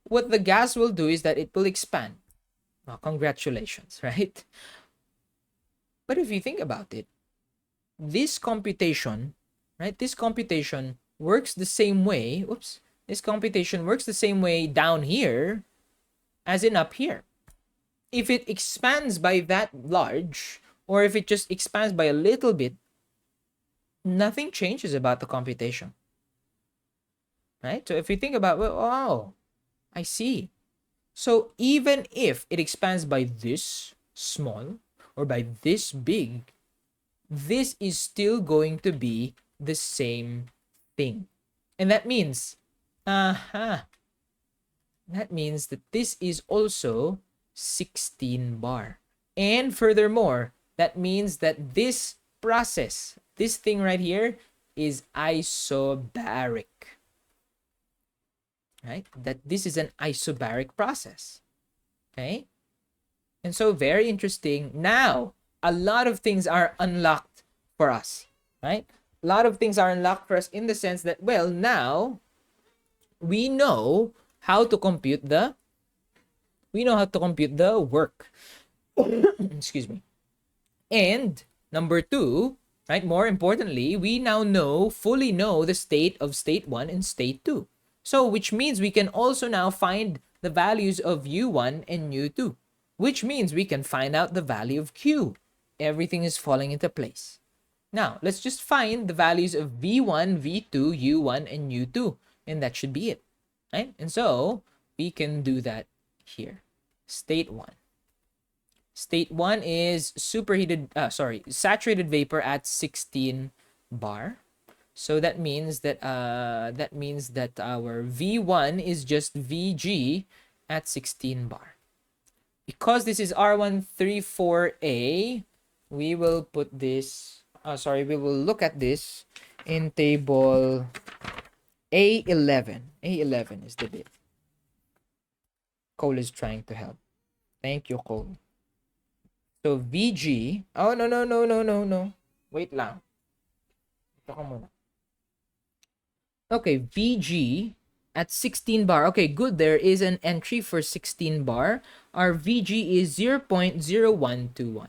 What the gas will do is that it will expand. Oh, congratulations, right? But if you think about it, this computation, right? This computation works the same way. This computation works the same way down here as in up here. If it expands by that large, or if it just expands by a little bit, nothing changes about the computation, right? So if you think about, well, oh, I see. So even if it expands by this small or by this big, this is still going to be the same thing. And that means, that means that this is also 16 bar. And furthermore, that means that this process, this thing right here, is isobaric. Right? That this is an isobaric process. Okay? And so very interesting. Now, a lot of things are unlocked for us, right? A lot of things are unlocked for us in the sense that, well, now we know how to compute the work. Excuse me. And number 2, right? More importantly, we now fully know the state of state 1 and state 2. So, which means we can also now find the values of U1 and U2, which means we can find out the value of Q. Everything is falling into place. Now, let's just find the values of V1, V2, U1, and U2. And that should be it, right? And so, we can do that here. State 1. State 1 is saturated vapor at 16 bar. So that means that our V1 is just Vg at 16 bar. Because this is R134A, we will put this, we will look at this in table A11. A11 is the bit. Cole is trying to help. Thank you, Cole. So Vg, no. Wait lang. Ito ka muna. Okay, Vg at 16 bar. Okay, good. There is an entry for 16 bar. Our Vg is 0.0121.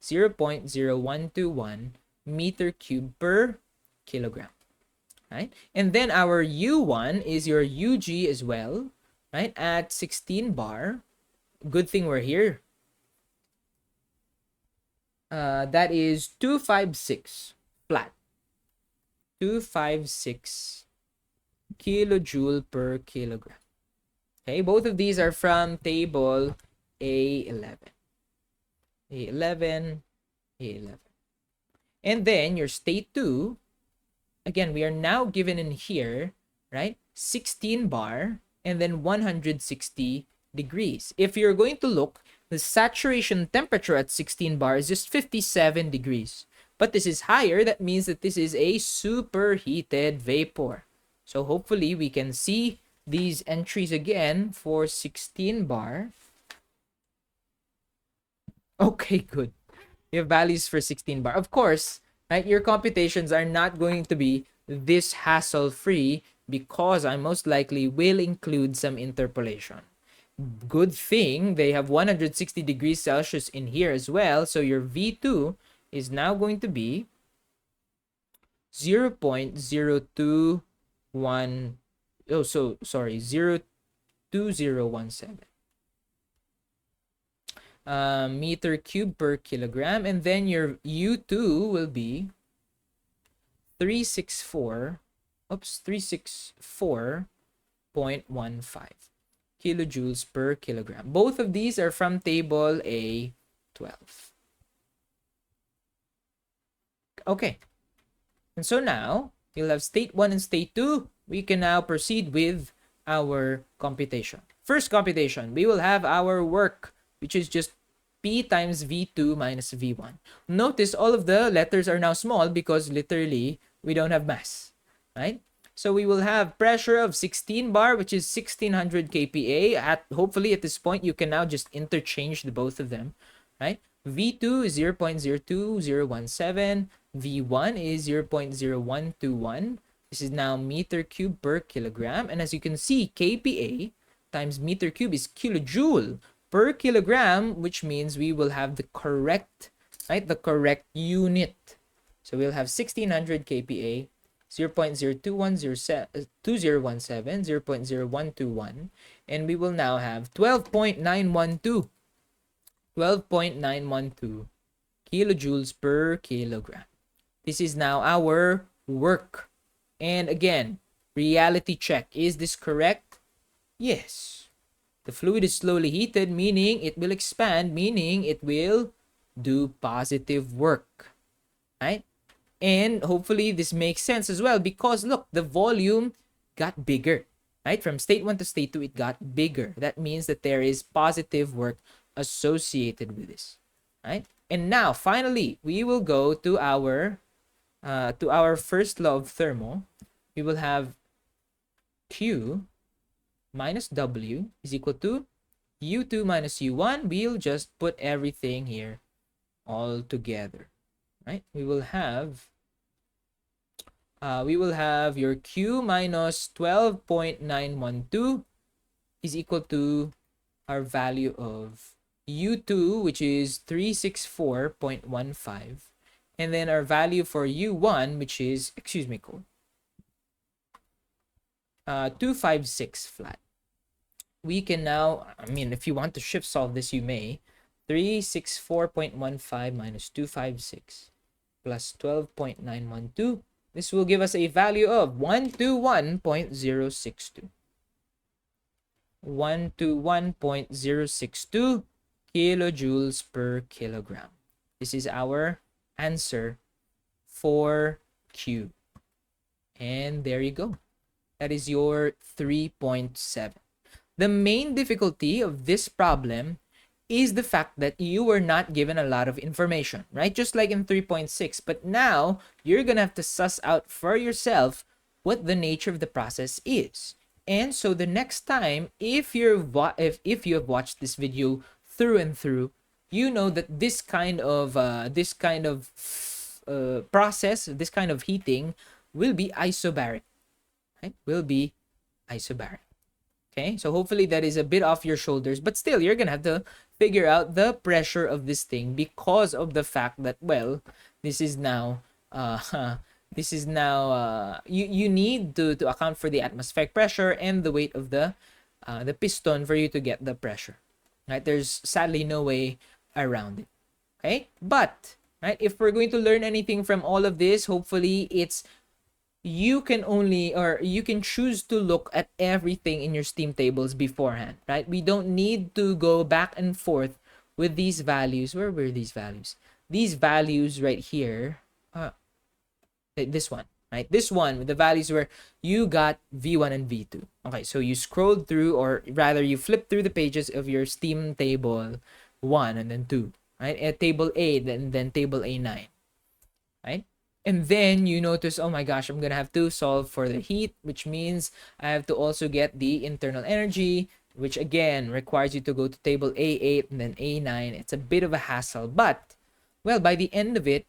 0.0121 meter cube per kilogram. Right? And then our U1 is your Ug as well, right? At 16 bar. Good thing we're here. That is 256 flat. 256 kilojoule per kilogram. Okay, both of these are from table A11. A11, A11. And then your state 2, again, we are now given in here, right? 16 bar and then 160 degrees. If you're going to look, the saturation temperature at 16 bar is just 57 degrees. But this is higher. That means that this is a superheated vapor. So hopefully we can see these entries again for 16 bar. Okay, good. You have values for 16 bar. Of course, right, your computations are not going to be this hassle-free because I most likely will include some interpolation. Good thing they have 160 degrees Celsius in here as well. So your V2 is now going to be 0.0217. 0.2017 meter cube per kilogram. And then your U2 will be 364.15 kilojoules per kilogram. Both of these are from table A12. Okay. And so now, you'll have state 1 and state 2. We can now proceed with our computation. First computation, we will have our work, which is just P times V2 minus V1. Notice all of the letters are now small because literally we don't have mass, right? So we will have pressure of 16 bar, which is 1600 kPa. Hopefully at this point, you can now just interchange the both of them, right? V2 is 0.02017. V1 is 0.0121. This is now meter cube per kilogram. And as you can see, kPa times meter cube is kilojoule per kilogram, which means we will have the correct, right? The correct unit. So we'll have 1600 kPa, 0.02117, 0.0121, and we will now have 12.912 kilojoules per kilogram. This is now our work. And again, reality check. Is this correct? Yes. The fluid is slowly heated, meaning it will expand, meaning it will do positive work. Right? And hopefully this makes sense as well because look, the volume got bigger. Right? From state 1 to state 2, it got bigger. That means that there is positive work associated with this. Right? And now, finally, we will go to our first law of thermo. We will have Q minus W is equal to U2 minus U1. We'll just put everything here all together, right? We will have your Q minus 12.912 is equal to our value of U2, which is 364.15. And then our value for U1, which is, 256 flat. We can now, if you want to shift solve this, you may. 364.15 minus 256 plus 12.912. This will give us a value of 121.062. 121.062 kilojoules per kilogram. This is our answer for Q. And there you go. That is your 3.7. The main difficulty of this problem is the fact that you were not given a lot of information, right? Just like in 3.6. But now you're going to have to suss out for yourself what the nature of the process is. And so the next time, if you have watched this video through and through, you know that this kind of process, this kind of heating will be isobaric, right? Will be isobaric. Okay, so hopefully that is a bit off your shoulders, but still you're gonna have to figure out the pressure of this thing because of the fact that, well, this is now you need to account for the atmospheric pressure and the weight of the piston for you to get the pressure, right? There's sadly no way around it. Okay, but right? If we're going to learn anything from all of this, hopefully it's you can only or you can choose to look at everything in your Steam tables beforehand, right? We don't need to go back and forth with these values. Where were these values? These values right here. This one, right? This one with the values where you got V1 and V2. Okay, so you scrolled through, or rather you flip through the pages of your Steam table 1 and then 2, right? At table A, then table A9, right? And then you notice, oh my gosh, I'm gonna have to solve for the heat, which means I have to also get the internal energy, which again requires you to go to table A8 and then A9. It's a bit of a hassle, but well, by the end of it,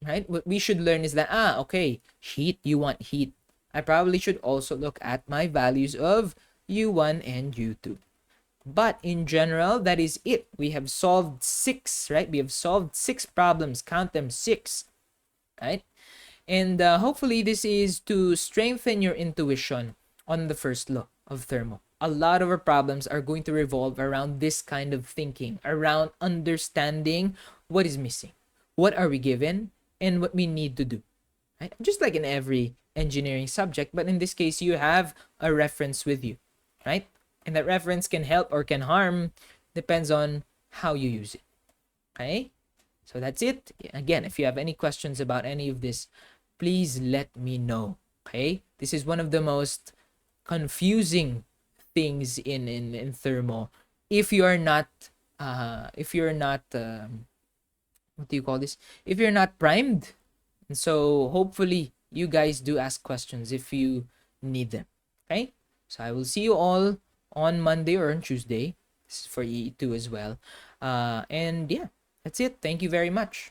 right, what we should learn is that, okay, heat, you want heat. I probably should also look at my values of U1 and U2. But in general, that is it. We have solved 6, right? We have solved 6 problems. Count them, 6, right? And hopefully this is to strengthen your intuition on the first look of thermo. A lot of our problems are going to revolve around this kind of thinking, around understanding what is missing, what are we given, and what we need to do. Right? Just like in every engineering subject, but in this case, you have a reference with you, right? And that reference can help or can harm, depends on how you use it. Okay? So that's it. Again, if you have any questions about any of this, please let me know. Okay? This is one of the most confusing things in thermo. If you are not what do you call this? If you're not primed. And so hopefully you guys do ask questions if you need them. Okay? So I will see you all on Monday or on Tuesday. This is for E2 as well. And yeah, that's it. Thank you very much.